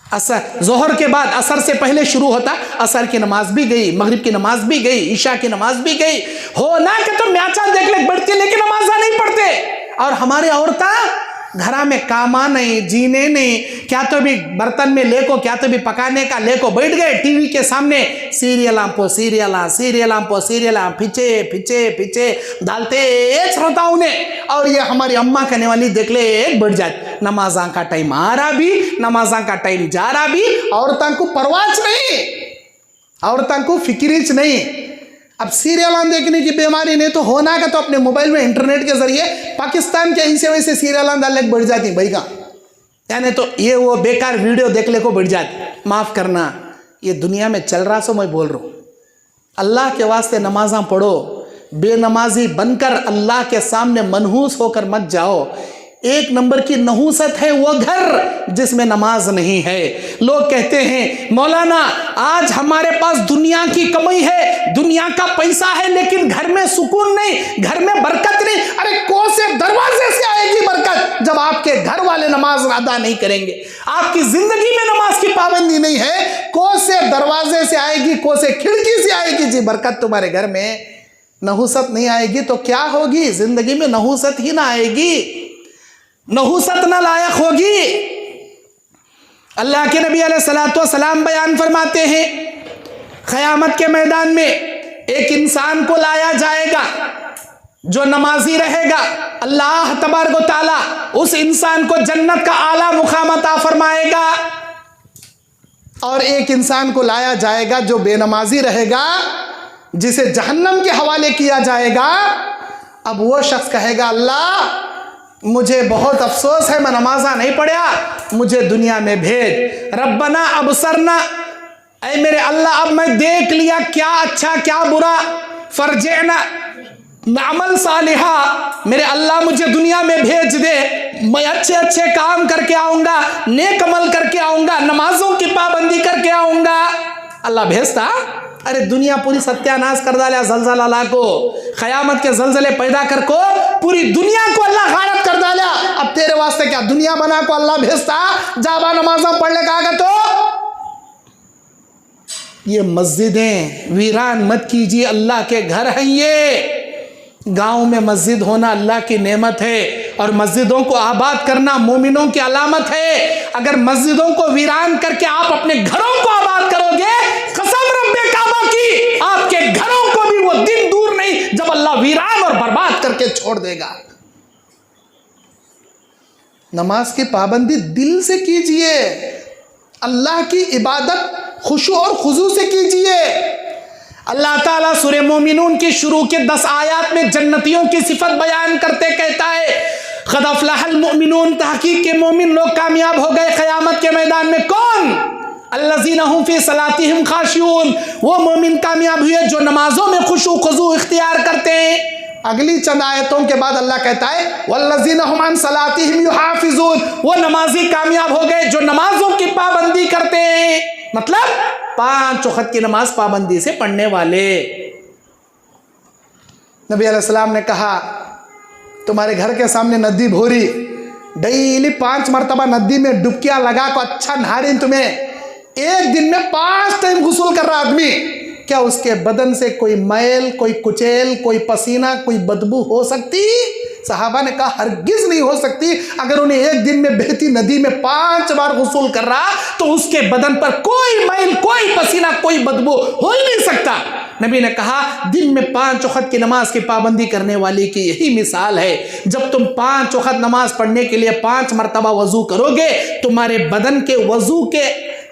असर जोहर के बाद असर से पहले शुरू होता, असर की नमाज भी गई, मगरिब की नमाज भी गई, ईशा की नमाज भी गई, हो ना कि तो मैचा देख ले बैठते लेकिन नमाजा नहीं पढ़ते। और हमारे औरतें घरा में कामा नहीं, जीने नहीं, क्या तो भी बर्तन में लेको, क्या तो भी पकाने का लेको बैठ गए टीवी के सामने, सीरियल पो सीरियल सीरियल पो सीरियल पीछे पीछे पीछे डालते श्रोताओं ने। और ये हमारी अम्मा कहने वाली देख ले एक बढ़ जाए, नमाजा का टाइम आ रहा भी, नमाजा का टाइम जा रहा भी, औरतों को परवाह नहीं, औरतों को फिक्रिच नहीं। अब सीरियल देखने की बीमारी नहीं तो होना का तो अपने मोबाइल में इंटरनेट के जरिए पाकिस्तान के ऐसे वैसे सीरियल डालने बढ़ जाती भाई का, यानी तो ये वो बेकार वीडियो देखने को बढ़ जाती। माफ़ करना, ये दुनिया में चल रहा सो मैं बोल रहा हूँ। अल्लाह के वास्ते नमाज़ां पढ़ो, बेनमाजी बनकर अल्लाह के सामने मनहूस होकर मत जाओ। एक नंबर की नहूसत है वो घर जिसमें नमाज नहीं है। लोग कहते हैं मौलाना आज हमारे पास दुनिया की कमाई है, दुनिया का पैसा है, लेकिन घर में सुकून नहीं, घर में बरकत नहीं। अरे कौन से दरवाजे से आएगी बरकत जब आपके घर वाले नमाज अदा नहीं करेंगे, आपकी जिंदगी में नमाज की पाबंदी नहीं है। कौन से दरवाजे से आएगी, कौन से खिड़की से आएगी जी बरकत तुम्हारे घर में? नहूसत नहीं आएगी तो क्या होगी? जिंदगी में नहूसत ही ना आएगी, नहूसत ना लायक होगी। अल्लाह के नबी अलैहिस्सलातु वस्सलाम बयान फरमाते हैं, क़यामत के मैदान में एक इंसान को लाया जाएगा जो नमाजी रहेगा। अल्लाह तबारक व तआला उस इंसान को जन्नत का आला मुकाम अता फरमाएगा, और एक इंसान को लाया जाएगा जो बेनमाजी रहेगा, जिसे जहन्नम के हवाले किया जाएगा। अब वो शख्स कहेगा अल्लाह मुझे बहुत अफसोस है, मैं नमाजा नहीं पढ़ा, मुझे दुनिया में भेज। रब्बना अबसरना, ऐ मेरे अल्लाह अब मैं देख लिया क्या अच्छा क्या बुरा, फरजेना अमल सालिहा, मेरे अल्लाह मुझे दुनिया में भेज दे, मैं अच्छे अच्छे काम करके आऊँगा, नेक अमल करके आऊँगा, नमाजों की पाबंदी करके आऊँगा। अल्लाह भेजता? अरे दुनिया पूरी सत्यानाश कर डाला, जलजला ला को, क़यामत के जलजले पैदा कर को पूरी दुनिया को अल्लाह गारत कर डाला। अब तेरे वास्ते क्या दुनिया बना को अल्लाह भेजता? जाबा नमाजा पढ़ने का आगे तो ये मस्जिदें वीरान मत कीजिए, अल्लाह के घर हैं ये। गांव में मस्जिद होना अल्लाह की नेमत है, और मस्जिदों को आबाद करना मोमिनों की अलामत है। अगर मस्जिदों को वीरान करके आप अपने घरों को आबाद करोगे, कसम रब्बे काबा की, आपके घरों को भी वो दिन दूर नहीं जब अल्लाह वीरान और बर्बाद करके छोड़ देगा। नमाज की पाबंदी दिल से कीजिए, अल्लाह की इबादत खुशू और खुजू से कीजिए। अल्लाह ताला सूरह मोमिनून की शुरू के 10 आयात में जन्नतियों की सिफत बयान करते कहता है, क़द अफ़लहल मुमिनून, तहकीक के मोमिन लोग कामयाब हो गए क़यामत के मैदान में। कौन? अल्लज़ीना हुम फ़ी सलातिहिम ख़ाशिऊन, वो मोमिन कामयाब हुए जो नमाजों में खुशू खुजू इख्तियार करते हैं। अगली चंद आयतों के बाद अल्लाह कहता है वल्लज़ीना हुम अन सलातिहिम युहाफ़िज़ून, वो नमाजी कामयाब हो गए जो नमाजों की पाबंदी करते हैं। मतलब 5 वक्त की नमाज पाबंदी से पढ़ने वाले। नबी अलैहिस्सलाम ने कहा तुम्हारे घर के सामने नदी भोरी, डेली 5 मरतबा नदी में डुबकियां लगा को अच्छा नहारी, तुम्हें एक दिन में 5 टाइम गुस्ल कर रहा आदमी, क्या उसके बदन से कोई मैल, कोई कुचैल, कोई पसीना, कोई बदबू हो सकती? सहाबा ने कहा हरगिज नहीं हो सकती। अगर उन्हें एक दिन में बहती नदी में 5 बार गुस्ल कर रहा तो उसके बदन पर कोई मैल, कोई पसीना, कोई बदबू हो ही नहीं सकता। नबी ने कहा दिन में 5 वक्त की नमाज की पाबंदी करने वाली की यही मिसाल है। जब तुम 5 वक्त नमाज पढ़ने के लिए 5 मरतबा वजू करोगे, तुम्हारे बदन के वजू के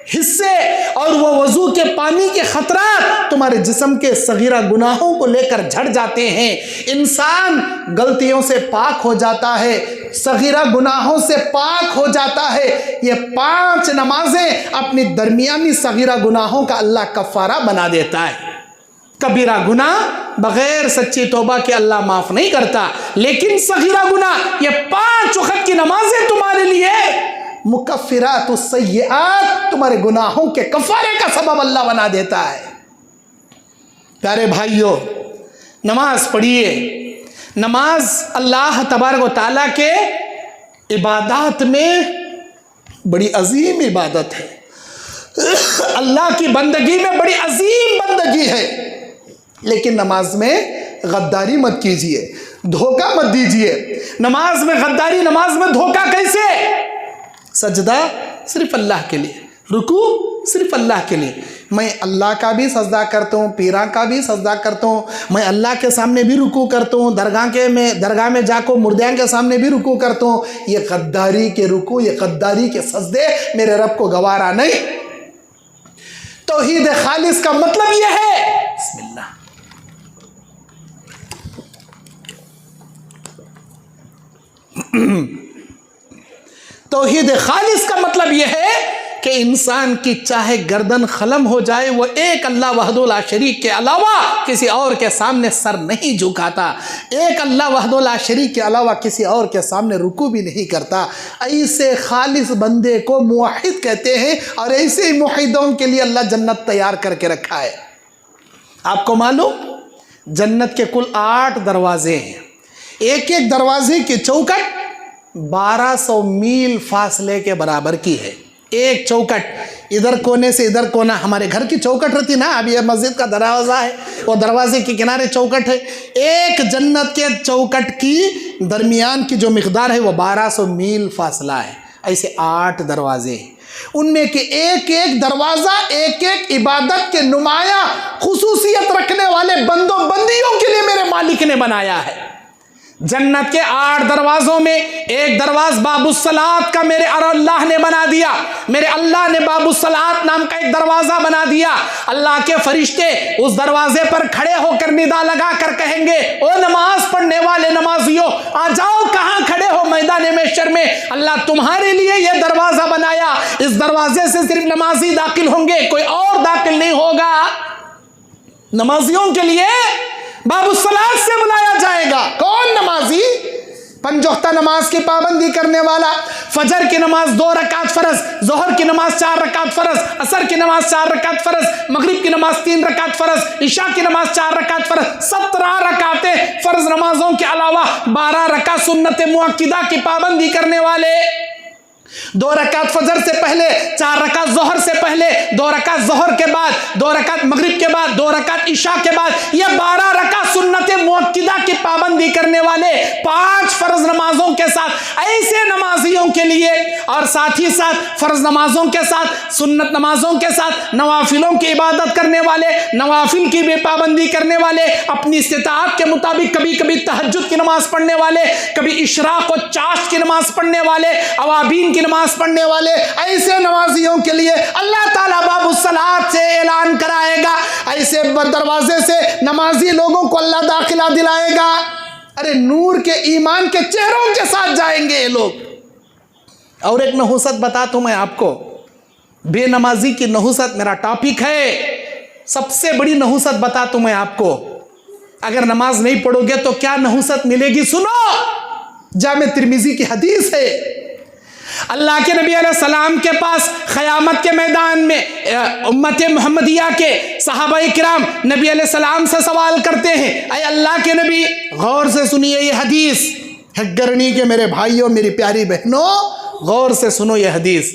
हिस्से और वो वजू के पानी के खतरात तुम्हारे जिस्म के सगीरा गुनाहों को लेकर झड़ जाते हैं। इंसान गलतियों से पाक हो जाता है, सगीरा गुनाहों से पाक हो जाता है। ये 5 नमाजें अपनी दरमियानी सगीरा गुनाहों का अल्लाह कफ़ारा बना देता है। कबीरा गुनाह बगैर सच्ची तौबा के अल्लाह माफ़ नहीं करता, लेकिन सगीरा गुनाह ये 5 वक्त की नमाजें तुम्हारे लिए मुकफ़िरात सय्यात, तुम्हारे गुनाहों के कफ़ारे का सबब अल्लाह बना देता है। प्यारे भाइयों, नमाज पढ़िए। नमाज अल्लाह तबारक व तआला के इबादत में बड़ी अजीम इबादत है, अल्लाह की बंदगी में बड़ी अजीम बंदगी है। लेकिन नमाज में गद्दारी मत कीजिए, धोखा मत दीजिए। नमाज में गद्दारी, नमाज में धोखा कैसे? सजदा सिर्फ अल्लाह के लिए, रुकू सिर्फ अल्लाह के लिए। मैं अल्लाह का भी सजदा करता हूँ, पीरा का भी सजदा करता हूँ, मैं अल्लाह के सामने भी रुकू करता हूँ, दरगाह में जाको मुर्दियाँ के सामने भी रुकू करता हूँ। ये गद्दारी के रुकू, ये गद्दारी के सजदे मेरे रब को गवारा नहीं। तौहीद खालिस का मतलब यह है बिस्मिल्लाह, तौहीद खालिस का मतलब यह है कि इंसान की चाहे गर्दन खलम हो जाए, वो एक अल्लाह वहदुल ला शरीक के अलावा किसी और के सामने सर नहीं झुकाता, एक अल्लाह वहदुल ला शरीक के अलावा किसी और के सामने रुकू भी नहीं करता। ऐसे खालिस बंदे को मुवहिद कहते हैं, और ऐसे ही मुवहिदों के लिए अल्लाह जन्नत तैयार करके रखा है। आपको मालूम जन्नत के कुल 8 दरवाजे हैं, एक एक दरवाजे की चौखट 1200 मील फासले के बराबर की है। एक चौखट, इधर कोने से इधर कोना, हमारे घर की चौखट रहती ना, अभी ये मस्जिद का दरवाज़ा है, वो दरवाजे के किनारे चौखट है। एक जन्नत के चौखट की दरमियान की जो मिकदार है वो 1200 मील फासला है। ऐसे 8 दरवाजे हैं, उनमें के एक एक दरवाज़ा एक एक इबादत के नुमाया खुसूसियत रखने वाले बंदों बंदियों के लिए मेरे मालिक ने बनाया है। जन्नत के 8 दरवाज़ों में एक दरवाज़ बाबुस्सलात का मेरे अल्लाह ने बना दिया। मेरे अल्लाह ने बाबुस्सलात नाम का एक दरवाज़ा बना दिया। अल्लाह के फरिश्ते उस दरवाजे पर खड़े होकर निदा लगा कर कहेंगे, ओ नमाज पढ़ने वाले नमाजियों, आ जाओ, कहाँ खड़े हो मैदान महशर में, अल्लाह तुम्हारे लिए यह दरवाज़ा बनाया। इस दरवाजे से सिर्फ नमाजी दाखिल होंगे, कोई और दाखिल नहीं होगा। नमाजियों के लिए बाबुस्सलात से बुलाया जाएगा। कौन नमाजी? 5 वक्त नमाज की पाबंदी करने वाला, फजर की नमाज 2 रकात फ़र्ज, जोहर की नमाज 4 रकात फ़र्ज, असर की नमाज 4 रकात फ़र्ज, मगरिब की नमाज 3 रकात फ़र्ज, इशा की नमाज 4 रकात फ़र्ज, 17 रकातें फ़र्ज नमाजों के अलावा 12 रकात सुन्नत मुअक्किदा की पाबंदी करने वाले, 2 रकात फजर से पहले, 4 रकात जोहर से पहले, 2 रकात जोहर के बाद, 2 रकात मगरिब के बाद, 2 रकात इशा के बाद, ये 12 रकात सुन्नत मुअक्किदा की पाबंदी करने वाले 5 फर्ज नमाजों के साथ ऐसे नमाजियों के लिए, और साथ ही साथ फर्ज नमाजों के साथ सुन्नत नमाजों के साथ नवाफिलों की इबादत करने वाले, नवाफिल की भी पाबंदी करने वाले, अपनी इस्तिताअत के मुताबिक कभी कभी तहज्जुद की नमाज पढ़ने वाले, कभी इशराक और चाश की नमाज पढ़ने वाले, अवाबीन की नमाज पढ़ने वाले, ऐसे नमाजियों के लिए अल्लाह ताला बाबुस्सलात से ऐलान कराएगा। ऐसे दरवाजे से नमाजी लोगों को अल्लाह दाखिला दिलाएगा। अरे नूर के ईमान के चेहरों के साथ जाएंगे ये लोग। और एक नहुसत बता दूं मैं आपको, बेनमाजी की नहुसत मेरा टॉपिक है। सबसे बड़ी नहुसत बता दूं मैं आपको, अगर नमाज नहीं पढ़ोगे तो क्या नहुसत मिलेगी। सुनो, जामे तिर्मिजी की हदीस है, अल्लाह के नबी अलैहिस्सलाम के पास क़यामत के मैदान में उम्मत मुहम्मदिया के सहाबाए किराम नबी अलैहिस्सलाम से सवाल करते हैं, अय अल्लाह के नबी, गौर से सुनिए ये हदीस, हक्करनी के मेरे भाइयों, मेरी प्यारी बहनों, गौर से सुनो ये हदीस।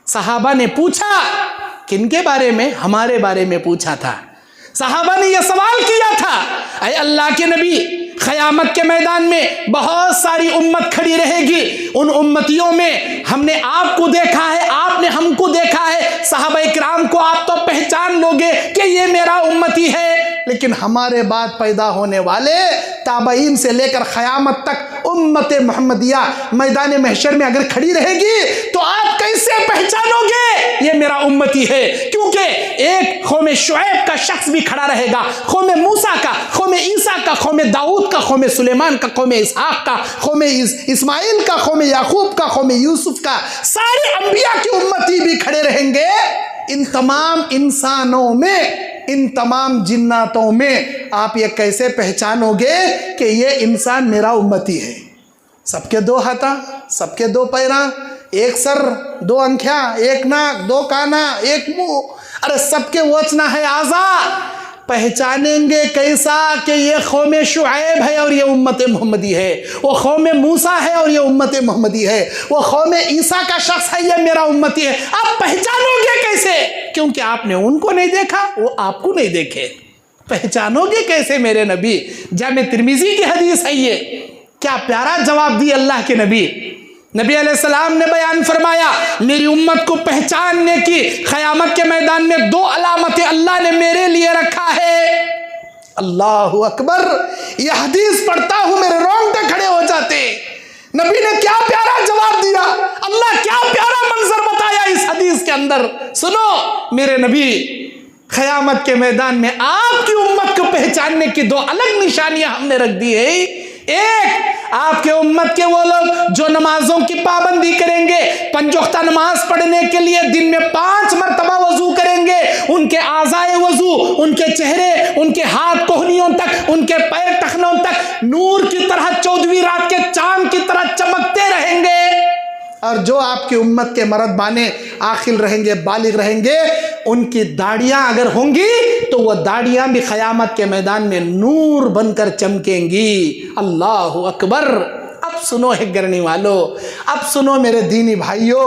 सहाबा ने पूछा, किनके बारे में? हमारे बारे में पूछा था। सहाबा ने यह सवाल किया था, अय अल्लाह के नबी, क़यामत के मैदान में बहुत सारी उम्मत खड़ी रहेगी, उन उम्मतियों में हमने आपको देखा है, आपने हमको देखा है, सहाबाए किराम को आप तो पहचान लोगे कि ये मेरा उम्मती है, लेकिन हमारे बाद पैदा होने वाले ताबईन से लेकर क़यामत तक उम्मत मुहम्मदिया मैदान महशर में अगर खड़ी रहेगी तो आप कैसे पहचानोगे ये मेरा उम्मती है? क्योंकि एक कौम शुएब का शख्स भी खड़ा रहेगा, कौम मूसा का, कौम ईसा का, कौम दाऊद का, कौम सुलेमान का, कौम इसहाक का, कौम इस्माइल का, कौम याकूब का, कौम यूसुफ का, सारे अंबिया की उम्मती भी खड़े रहेंगे। इन तमाम इंसानों में, इन तमाम जिन्नातों में आप ये कैसे पहचानोगे कि ये इंसान मेरा उम्मती है? सबके 2 हाथा, सबके 2 पैरा, एक सर, 2 आँखें, एक नाक, 2 काना, एक मुंह, अरे सबके वचना है आज़ा। पहचानेंगे कैसा कि ये कौम शुएब है और ये उम्मत मोहम्मदी है, वो कौम मूसा है और ये उम्मत मोहम्मदी है, वो कौम ईसा का शख्स है, ये मेरा उम्मती है। आप पहचानोगे कैसे? क्योंकि आपने उनको नहीं देखा, वो आपको नहीं देखे। पहचानोगे कैसे मेरे नबी? जामे तिर्मिजी की हदीस है ये। क्या प्यारा जवाब दिया अल्लाह के नबी। नबी अलैहिस्सलाम ने बयान फरमाया, मेरी उम्मत को पहचानने की क़यामत के मैदान में 2 अलामतें अल्लाह ने मेरे लिए रखा है। अल्लाहु अकबर, यह हदीस पढ़ता हूँ मेरे रोंगटे खड़े हो जाते। नबी ने क्या प्यारा जवाब दिया, अल्लाह क्या प्यारा मंजर बताया इस हदीस के अंदर। सुनो मेरे नबी, क़यामत के मैदान में आपकी उम्मत को पहचानने की 2 अलग निशानियां हमने रख दी है। एक आपके उम्मत के वो लोग जो नमाजों की पाबंदी करेंगे, 5 वक्त नमाज पढ़ने के लिए दिन में 5 मरतबा वजू करेंगे, उनके आज़ाए वजू, उनके चेहरे, उनके हाथ कोहनियों तक, उनके पैर टखनों तक नूर की तरह 14वीं रात के चांद की तरह चमकते रहेंगे। और जो आपकी उम्मत के मर्द बाने आखिल रहेंगे, बालिग रहेंगे, उनकी दाढ़ियां अगर होंगी तो वह दाढ़ियां भी क़यामत के मैदान में नूर बनकर चमकेंगी। अल्लाह अकबर। अब सुनो है गिरने वालों, अब सुनो मेरे दीनी भाइयों,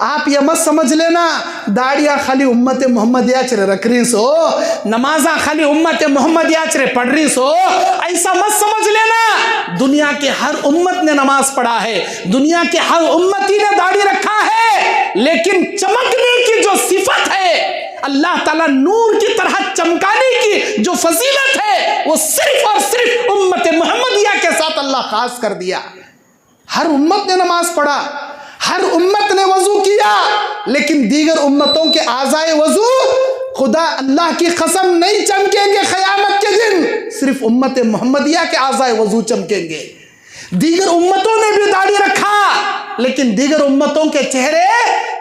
आप ये मत समझ लेना दाढ़ियाँ खाली उम्मत मोहम्मदिया चरे रख रही सो, नमाजा खाली उम्मत मोहम्मदिया चरे पढ़ रही सो, ऐसा मत समझ लेना। दुनिया के हर उम्मत ने नमाज पढ़ा है, दुनिया के हर उम्मती ने दाढ़ी रखा है, लेकिन चमकने की जो सिफत है, अल्लाह ताला नूर की तरह चमकाने की जो फजीलत है, वो सिर्फ और सिर्फ उम्मत मोहम्मदिया के साथ अल्लाह खास कर दिया। हर उम्मत ने नमाज पढ़ा, हर उम्मत ने वजू किया, लेकिन दीगर उम्मतों के आज़ाए वजू खुदा अल्लाह की कसम नहीं चमकेंगे क़यामत के दिन, सिर्फ उम्मत मोहम्मदिया के आज़ाए वजू चमकेंगे। दीगर उम्मतों ने भी दाढ़ी रखा, लेकिन दीगर उम्मतों के चेहरे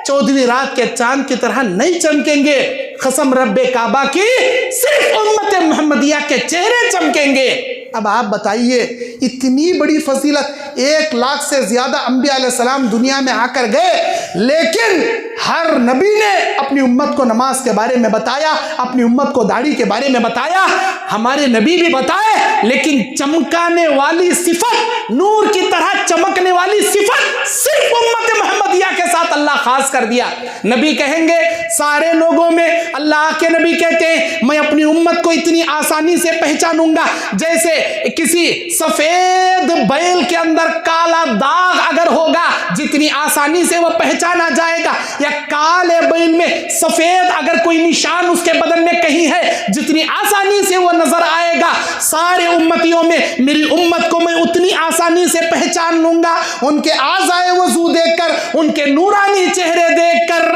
14वीं रात के चांद की तरह नहीं चमकेंगे। कसम रब्बे काबा की, सिर्फ उम्मत मोहम्मदिया के चेहरे चमकेंगे। अब आप बताइए, इतनी बड़ी फजीलत, 1 लाख से ज्यादा अंबिया अलैहिस्सलाम दुनिया में आकर गए, लेकिन हर नबी ने अपनी उम्मत को नमाज के बारे में बताया, अपनी उम्मत को दाढ़ी के बारे में बताया, हमारे नबी भी बताए, लेकिन चमकाने वाली सिफत, नूर की तरह चमकने वाली सिफत सिर्फ उम्मत मोहम्मदिया के साथ अल्लाह खास कर दिया। नबी कहेंगे सारे लोगों में, अल्लाह के नबी कहते हैं मैं अपनी उम्मत को इतनी आसानी से पहचानूंगा जैसे किसी सफेद बैल के अंदर काला दाग अगर होगा, जितनी आसानी से वह पहचाना जाएगा, या काले बैल में सफेद अगर कोई निशान उसके बदन में कहीं है, जितनी आसानी से वह नजर आएगा, सारे उम्मतियों में मेरी उम्मत को मैं उतनी आसानी से पहचान लूंगा, उनके आज़ाए वजू देखकर, उनके नूरानी चेहरे देखकर।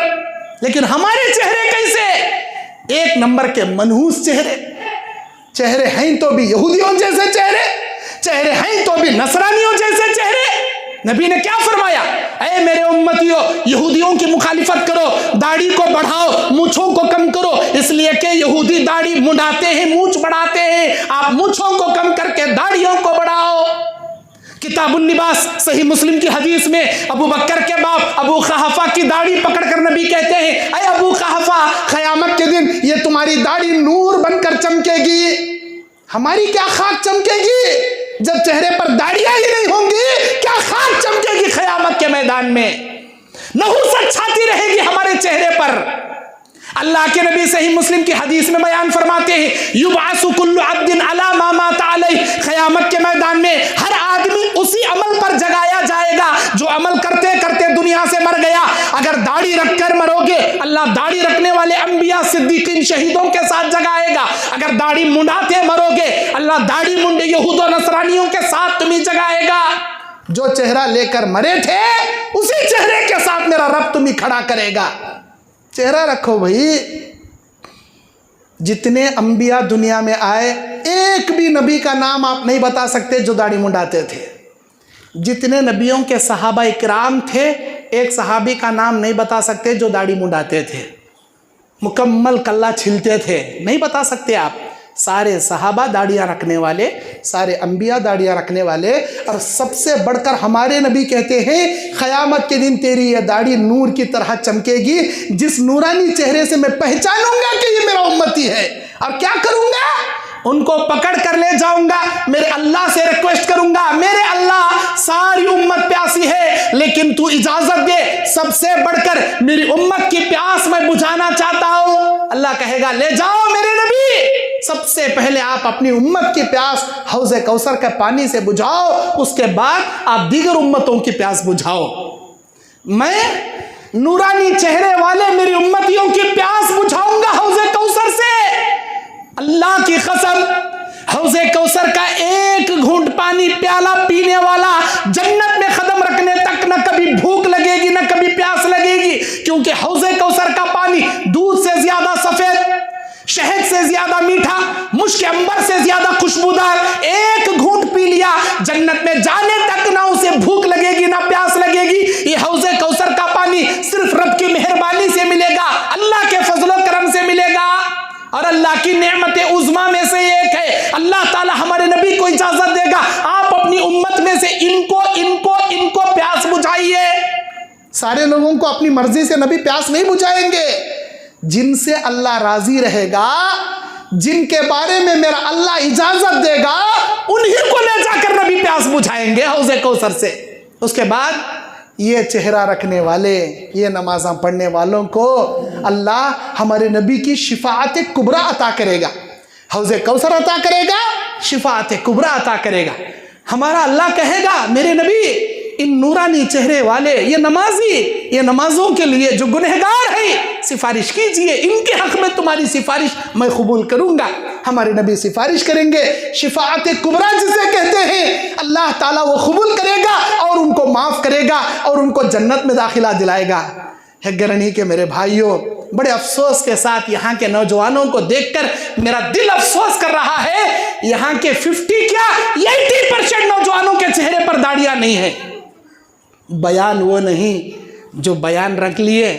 लेकिन हमारे चेहरे कैसे? 1 नंबर के मनहूस चेहरे हैं तो भी यहूदियों जैसे चेहरे हैं तो भी नसरानियों जैसे चेहरे। नबी ने क्या फरमाया? ऐ मेरे उम्मतियों, यहूदियों की मुखालिफत करो, दाढ़ी को बढ़ाओ, मूंछों को कम करो, इसलिए कि यहूदी दाढ़ी मुंडाते हैं, मूंछ बढ़ाते हैं, आप मूंछों को कम करके दाढ़ियों को बढ़ाओ। किताबुल लिबास सही मुस्लिम की हदीस में अबू बकर के बाप अबू क़हफ़ा की दाढ़ी पकड़कर नबी कहते हैं, अरे अबू क़हफ़ा, क़यामत के दिन ये तुम्हारी दाढ़ी नूर बनकर चमकेगी। हमारी क्या खाक चमकेगी जब चेहरे पर दाढ़ियां ही नहीं होंगी? क्या खाक चमकेगी क़यामत के मैदान में? नहुसत छाती रहेगी हमारे चेहरे पर। अल्लाह के नबी सही मुस्लिम की हदीस में बयान फरमाते हैं, युबासु कुल्लु अब्दिन अला मा माता अलैहि, क़यामत के मैदान में हर आदमी उसी अमल पर जगाया जाएगा जो अमल करते करते दुनिया से मर गया। अगर दाढ़ी रखकर मरोगे, अल्लाह दाढ़ी रखने वाले अंबिया, सिद्दीकीन, शहीदों के साथ जगाएगा। अगर दाढ़ी मुंडाते मरोगे, अल्लाह दाढ़ी मुंडे यहूद और नसरानियों के साथ तुम्हें जगाएगा। जो चेहरा लेकर मरे थे, उसी चेहरे के साथ मेरा रब तुम्हें खड़ा करेगा। चेहरा रखो भाई। जितने अंबिया दुनिया में आए, एक भी नबी का नाम आप नहीं बता सकते जो दाढ़ी मुंडाते थे। जितने नबियों के सहाबा इकराम थे, एक सहाबी का नाम नहीं बता सकते जो दाढ़ी मुंडाते थे, मुकम्मल कल्ला छिलते थे, नहीं बता सकते आप। सारे सहाबा दाढ़ियाँ रखने वाले, सारे अंबिया दाढ़ियाँ रखने वाले। और सबसे बढ़कर हमारे नबी कहते हैं, क़यामत के दिन तेरी यह दाढ़ी नूर की तरह चमकेगी, जिस नूरानी चेहरे से मैं पहचानूंगा कि ये मेरा उम्मती है। और क्या करूंगा? उनको पकड़ कर ले जाऊंगा, मेरे अल्लाह से रिक्वेस्ट करूंगा, मेरे अल्लाह सारी उम्मत प्यासी है, लेकिन तू इजाजत दे, सबसे बढ़कर मेरी उम्मत की प्यास मैं बुझाना चाहता हूं। अल्लाह कहेगा ले जाओ मेरे नबी, सबसे पहले आप अपनी उम्मत की प्यास हौज़े कौसर के पानी से बुझाओ, उसके बाद आप दीगर उम्मतों की प्यास बुझाओ। मैं नूरानी चेहरे वाले मेरी उम्मतियों की प्यास बुझाऊंगा हौज़े कौसर से। अल्लाह की कसम, हौज़े कौसर का एक घूंट पानी प्याला पीने वाला जन्नत में कदम रखने तक न कभी भूख लगेगी न कभी प्यास लगेगी, क्योंकि हौज़े कौसर का पानी दूध से ज्यादा सफेद, शहद से ज्यादा मीठा, मुश्क अंबर से ज्यादा खुशबूदार, एक घूंट पी लिया, जन्नत में जाने तक ना उसे भूख लगेगी ना प्यास लगेगी। ये हौज़े कौसर का पानी सिर्फ रब की मेहरबानी से मिलेगा, अल्लाह के फजलो करम से मिलेगा। और अल्लाह की नेमत उज़्मा में से एक है, अल्लाह ताला हमारे नबी को इजाजत देगा, आप अपनी उम्मत में से इनको इनको इनको प्यास बुझाइए। सारे लोगों को अपनी मर्जी से नबी प्यास नहीं बुझाएंगे, जिनसे अल्लाह राजी रहेगा, जिनके बारे में मेरा अल्लाह इजाजत देगा, उन्हीं को ले जाकर नबी प्यास बुझाएंगे हौज़े कौसर से। उसके बाद ये चेहरा रखने वाले, ये नमाज़ां पढ़ने वालों को अल्लाह हमारे नबी की शिफाअत कुबरा अता करेगा, हौज़े कौसर अता करेगा, शिफाअत कुबरा अता करेगा। हमारा अल्लाह कहेगा मेरे नबी इन नूरानी चेहरे वाले, ये नमाजी, ये नमाजों के लिए जो गुनहगार है, सिफारिश कीजिए, इनके हक में तुम्हारी सिफारिश मैं कबूल करूंगा। हमारे नबी सिफारिश करेंगे, शिफाअत कुबरा जिसे कहते हैं, अल्लाह ताला वो कबूल करेगा और उनको माफ़ करेगा और उनको जन्नत में दाखिला दिलाएगा। है गरनी के मेरे भाइयों, बड़े अफसोस के साथ यहाँ के नौजवानों को देखकर मेरा दिल अफसोस कर रहा है, यहाँ के 50 क्या 80% नौजवानों के चेहरे पर दाढ़ियाँ नहीं है। बयान वो नहीं जो बयान रख लिए,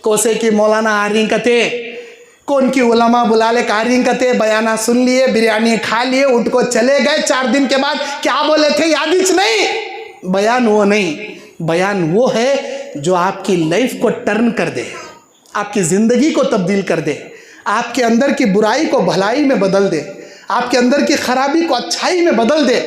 कोसे की मौलाना आरिंग कते, कौन की उलमा बुला ले कारिंग कते, बयाना सुन लिए, बिरयानी खा लिए, उठ को चले गए, 4 दिन के बाद क्या बोले थे यादिच नहीं। बयान वो नहीं, बयान वो है जो आपकी लाइफ को टर्न कर दे, आपकी ज़िंदगी को तब्दील कर दे, आपके अंदर की बुराई को भलाई में बदल दे, आपके अंदर की खराबी को अच्छाई में बदल दे,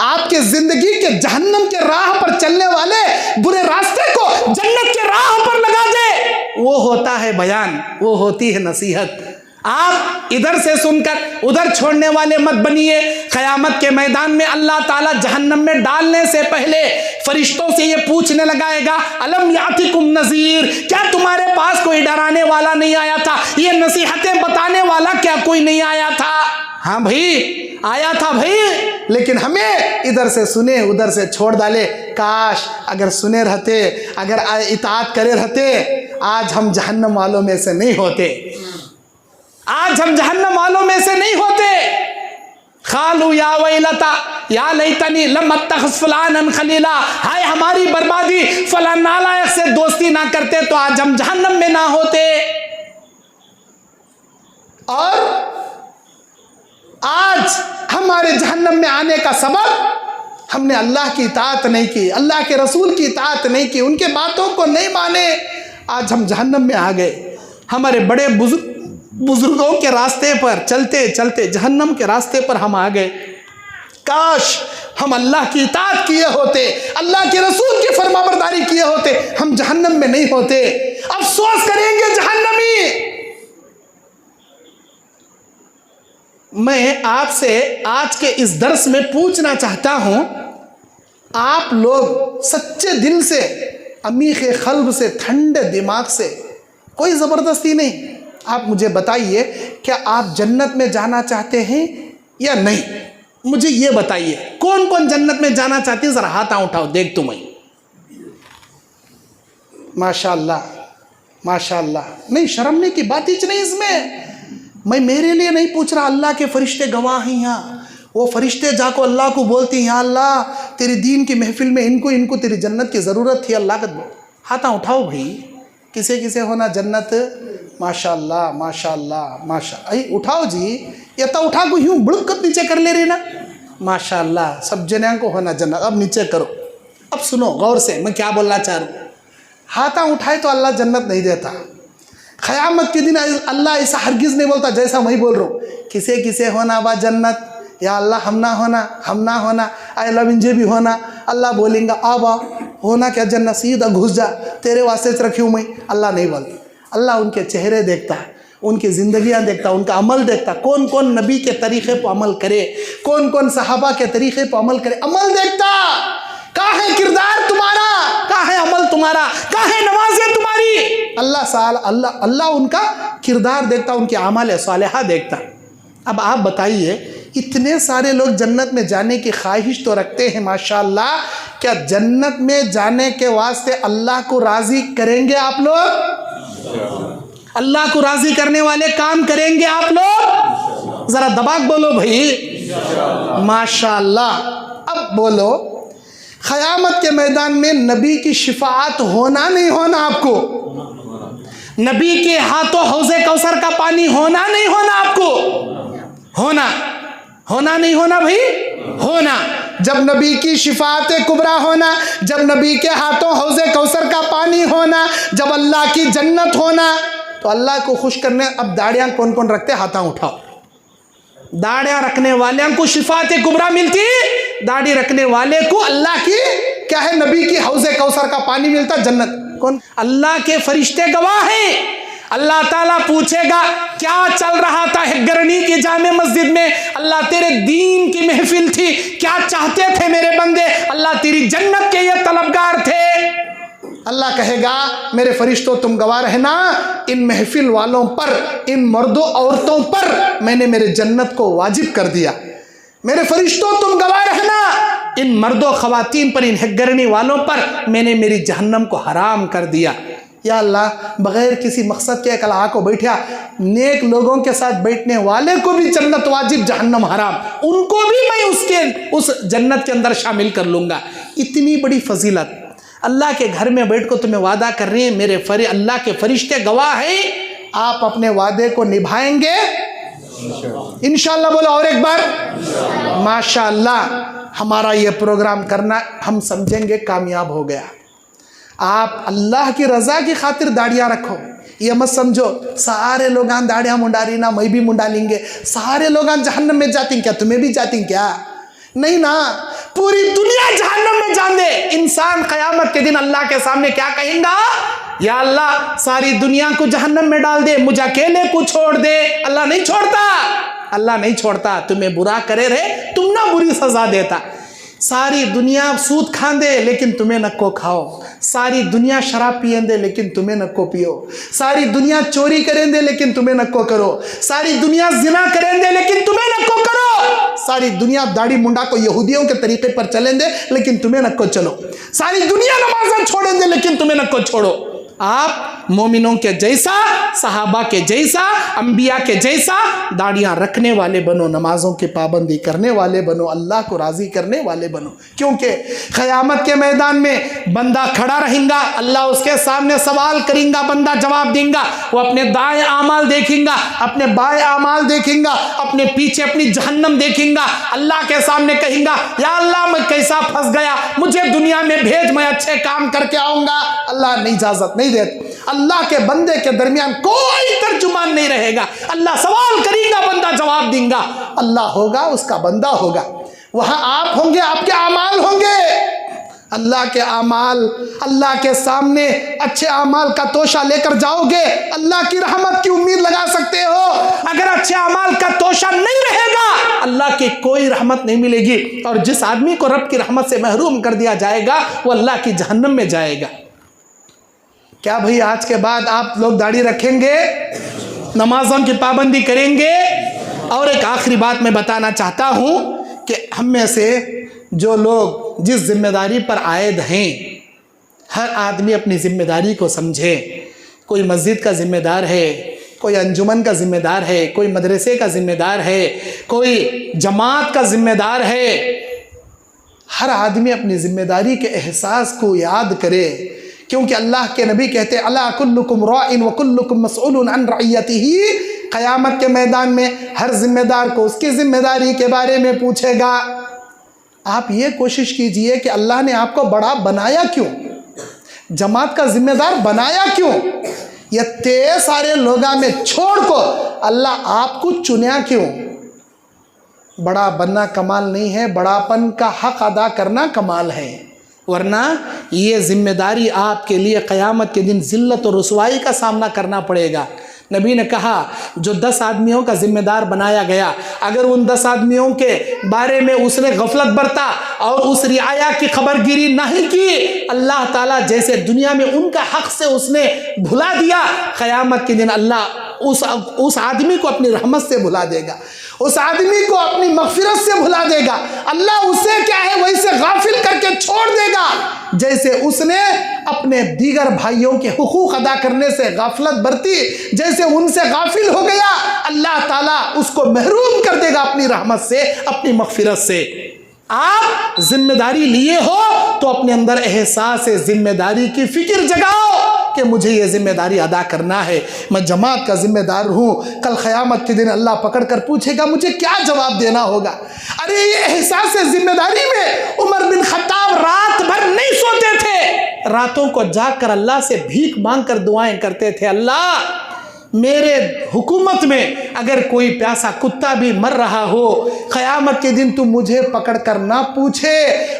आपके ज़िंदगी के जहन्नम के राह पर चलने वाले बुरे रास्ते को जन्नत के राह पर लगा दे। वो होता है बयान, वो होती है नसीहत। आप इधर से सुनकर उधर छोड़ने वाले मत बनिए। क़यामत के मैदान में अल्लाह ताला जहन्नम में डालने से पहले फरिश्तों से ये पूछने लगाएगा, अलम यातिकुम नज़ीर, क्या तुम्हारे पास कोई डराने वाला नहीं आया था, ये नसीहतें बताने वाला क्या कोई नहीं आया था? हाँ भाई आया था भाई, लेकिन हमें इधर से सुने उधर से छोड़ डाले। काश अगर सुने रहते, अगर इताअत करे रहते, आज हम जहन्नम वालों में से नहीं होते, आज हम जहन्नम वालों में से नहीं होते। खालू या वैलता या लैतनी लम अत्तखिज़ फलानन खलीला, हाय हमारी बर्बादी, फलां नालायक से दोस्ती ना करते तो आज हम जहन्नम में ना होते। और आज हमारे जहन्नम में आने का सबब हमने अल्लाह की इताअत नहीं की, अल्लाह के रसूल की इताअत नहीं की, उनके बातों को नहीं माने, आज हम जहन्नम में आ गए। हमारे बड़े बुजुर्गों के रास्ते पर चलते चलते जहन्नम के रास्ते पर हम आ गए। काश हम अल्लाह की इताअत किए होते, अल्लाह के रसूल की फरमाबरदारी किए होते, हम जहन्नम में नहीं होते। अफसोस करेंगे जहन्नमी। मैं आपसे आज के इस दर्स में पूछना चाहता हूं, आप लोग सच्चे दिल से, अमीख़े क़ल्ब से, ठंडे दिमाग से, कोई ज़बरदस्ती नहीं, आप मुझे बताइए क्या आप जन्नत में जाना चाहते हैं या नहीं? मुझे ये बताइए कौन कौन जन्नत में जाना चाहते हैं, ज़रा हाथ उठाओ देख तुम्हें। माशाअल्लाह माशाअल्लाह, नहीं शर्मने की बात ही नहीं इसमें। मैं मेरे लिए नहीं पूछ रहा, अल्लाह के फरिश्ते गवाह हैं यहाँ। वो फरिश्ते जाको अल्लाह को बोलते हैं, या अल्लाह तेरी दीन की महफिल में इनको इनको तेरी जन्नत की ज़रूरत थी, अल्लाह का हाथ उठाओ भाई। किसे किसे होना जन्नत? माशाअल्लाह माशाअल्लाह माशाअल्लाह, उठाओ जी, या तो उठा को यूँ बुड़क नीचे कर ले रही ना, माशाअल्लाह सब जने को होना जन्नत। अब नीचे करो, अब सुनो गौर से मैं क्या बोलना चाह रहा हूँ। हाथा उठाए तो अल्लाह जन्नत नहीं देता। क़यामत के दिन अल्लाह ऐसा हरगिज़ नहीं बोलता जैसा मैं बोल रहा हूँ, किसे किसे होना वा जन्नत, या अल्लाह हम ना होना, आई लव इंजे भी होना। अल्लाह बोलेंगे आबा होना क्या जन्नत, सीधा घुस जा, तेरे वास्ते रखी हूँ मैं। अल्लाह नहीं बोलता, अल्लाह उनके चेहरे देखता, उनकी ज़िंदगियाँ देखता, उनका अमल देखता, कौन कौन नबी के तरीक़े पर अमल करे, कौन कौन सहाबा के तरीक़े पर अमल करे, अमल देखता। कहाँ है किरदार तुम्हारा, कहाँ है अमल तुम्हारा, कहाँ है नमाज़ें तुम्हारी? अल्लाह उनका किरदार देखता, उनके आमाल सालिहा देखता। अब आप बताइए, इतने सारे लोग जन्नत में जाने की ख्वाहिश तो रखते हैं माशाअल्लाह, क्या जन्नत में जाने के वास्ते अल्लाह को राज़ी करेंगे आप लोग? अल्लाह को राज़ी करने वाले काम करेंगे आप लोग? ज़रा दबाक बोलो भाई, माशाअल्लाह। अब बोलो, क़यामत के मैदान में नबी की शिफाअत होना नहीं होना? आपको नबी के हाथों हौज़े कौसर का पानी होना नहीं होना? आपको होना नहीं होना भाई? होना। जब नबी की शिफाअत कुबरा होना, जब नबी के हाथों हौज़े कौसर का पानी होना, जब अल्लाह की जन्नत होना, तो अल्लाह को खुश करने अब दाढ़ियाँ कौन कौन रखते? हाथा उठाओ। दाढ़ियाँ रखने वाले को शिफाअत कुबरा मिलती, दाढ़ी रखने वाले को अल्लाह की क्या है, नबी की हौज़े कौसर का पानी मिलता, जन्नत। कौन? अल्लाह के फरिश्ते गवाह हैं। अल्लाह ताला पूछेगा क्या चल रहा था हिग्गरनी की जामे मस्जिद में? अल्लाह तेरे दीन की महफिल थी, क्या चाहते थे मेरे बंदे? अल्लाह तेरी जन्नत के ये तलबगार थे। अल्लाह कहेगा मेरे फरिश्तों तुम गवाह रहना, इन महफिल वालों पर, इन मर्दों औरतों पर मैंने मेरे जन्नत को वाजिब कर दिया। मेरे फरिश्तों तुम गवाह रहना, इन मर्दों ख़वातीन पर, इन हिग्गरनी वालों पर मैंने मेरी जहन्नम को हराम कर दिया। या अल्लाह, बग़ैर किसी मकसद के कला को बैठा, नेक लोगों के साथ बैठने वाले को भी जन्नत वाजिब, जहन्नम हराम, उनको भी मैं उस जन्नत के अंदर शामिल कर लूँगा। इतनी बड़ी फजीलत अल्लाह के घर में बैठ कर तुम्हें वादा कर रही है, मेरे अल्लाह के फरिश्ते गवाह हैं, आप अपने वादे को निभाएंगे इंशाअल्लाह। बोलो और एक बार, माशाअल्लाह। हमारा ये प्रोग्राम करना हम समझेंगे कामयाब हो गया। आप अल्लाह की रज़ा की खातिर दाढ़ियाँ रखो, ये मत समझो सारे लोग दाढ़ियाँ मुंडा रही ना, मैं भी मुंडा लेंगे, सारे लोग जहन्नम में जाती क्या, तुम्हें भी जाती क्या? नहीं ना, पूरी दुनिया जहन्नम में जान दे। इंसान क़यामत के दिन अल्लाह के सामने क्या कहेगा? या अल्लाह सारी दुनिया को जहन्नम में डाल दे, मुझे अकेले को छोड़ दे। अल्लाह नहीं छोड़ता, अल्लाह नहीं छोड़ता। तुम्हें बुरा करे रहे, तुम ना बुरी सज़ा देता। सारी दुनिया सूद खांदे लेकिन तुम्हें नको खाओ, सारी दुनिया शराब पियेंदे लेकिन तुम्हें नको पियो, सारी दुनिया चोरी करेंदे लेकिन तुम्हें नको करो, सारी दुनिया जिना करेंदे लेकिन तुम्हें नको करो, सारी दुनिया दाढ़ी मुंडा को यहूदियों के तरीके पर चलेंदे लेकिन तुम्हें नको चलो, सारी दुनिया नमाज़ छोड़ेंदे लेकिन तुम्हें नको छोड़ो। आप मोमिनों के जैसा, सहाबा के जैसा, अंबिया के जैसा दाढ़ियाँ रखने वाले बनो, नमाजों की पाबंदी करने वाले बनो, अल्लाह को राज़ी करने वाले बनो। क्योंकि क़यामत के मैदान में बंदा खड़ा रहेगा, अल्लाह उसके सामने सवाल करेगा, बंदा जवाब देगा। वो अपने दाएं आमाल देखेगा, अपने बाएं आमाल देखेगा, अपने पीछे अपनी जहन्नम देखेगा। अल्लाह के सामने कहेगा या अल्लाह मैं कैसा फंस गया, मुझे दुनिया में भेज, मैं अच्छे काम करके आऊँगा। अल्लाह नहीं इजाज़त नहीं देते। अल्लाह के बंदे के दरमियान कोई तर्जुमान नहीं रहेगा। अल्लाह सवाल करेगा, बंदा जवाब देगा। अल्लाह होगा, उसका बंदा होगा। वहां आप होंगे, आपके अमाल होंगे, अल्लाह के अमाल। अल्लाह के सामने अच्छे अमाल का तोशा लेकर जाओगे, अल्लाह की रहमत की उम्मीद लगा सकते हो। अगर अच्छे अमाल का तोशा नहीं रहेगा, अल्लाह की कोई रहमत नहीं मिलेगी। और जिस आदमी को रब की रहमत से महरूम कर दिया जाएगा, वो अल्लाह की जहन्नम में जाएगा। क्या भाई आज के बाद आप लोग दाढ़ी रखेंगे, नमाजों की पाबंदी करेंगे? और एक आखिरी बात मैं बताना चाहता हूँ कि हम में से जो लोग जिस जिम्मेदारी पर आयद हैं, हर आदमी अपनी जिम्मेदारी को समझे। कोई मस्जिद का जिम्मेदार है, कोई अंजुमन का जिम्मेदार है, कोई मदरसे का जिम्मेदार है, कोई जमात का जिम्मेदार है। हर आदमी अपनी जिम्मेदारी के एहसास को याद करे, क्योंकि अल्लाह के नबी कहते हैं अला कुल्लुकुम राइन व कुल्लुकुम मसऊलुन अन रइयतिही। क़यामत के मैदान में हर जिम्मेदार को उसकी जिम्मेदारी के बारे में पूछेगा। आप ये कोशिश कीजिए कि अल्लाह ने आपको बड़ा बनाया क्यों, जमात का जिम्मेदार बनाया क्यों, ये ते सारे लोगा में छोड़ को अल्लाह आपको चुना क्यों? बड़ा बनना कमाल नहीं है, बड़ापन का हक अदा करना कमाल है। वरना ये जिम्मेदारी आपके लिए क़यामत के दिन ज़िल्लत और रुसवाई का सामना करना पड़ेगा। नबी ने कहा जो 10 आदमियों का जिम्मेदार बनाया गया, अगर उन 10 आदमियों के बारे में उसने गफलत बरता और उस रियाया की खबरगिरी नहीं की, अल्लाह ताला जैसे दुनिया में उनका हक से उसने भुला दिया, क़यामत के दिन अल्लाह उस आदमी को अपनी रहमत से भुला देगा, उस आदमी को अपनी मग़फ़िरत से भुला देगा। अल्लाह उसे क्या है वैसे गाफिल करके छोड़ देगा जैसे उसने अपने दीगर भाइयों के हुकूक अदा करने से गाफलत बरती, जैसे उनसे गाफिल हो गया, अल्लाह ताला उसको महरूम कर देगा अपनी रहमत से, अपनी मग़फ़िरत से। आप जिम्मेदारी लिए हो तो अपने अंदर एहसास जिम्मेदारी की फिक्र जगाओ कि मुझे ये जिम्मेदारी अदा करना है, मैं जमात का जिम्मेदार हूँ। कल क़यामत के दिन अल्लाह पकड़ कर पूछेगा मुझे क्या जवाब देना होगा। अरे ये एहसास जिम्मेदारी में उमर बिन खत्ताब रात भर नहीं सोते थे, रातों को जाग कर अल्लाह से भीख मांग कर दुआएं करते थे, अल्लाह मेरे हुकूमत में अगर कोई प्यासा कुत्ता भी मर रहा हो, क़यामत के दिन तू मुझे पकड़ कर ना पूछे,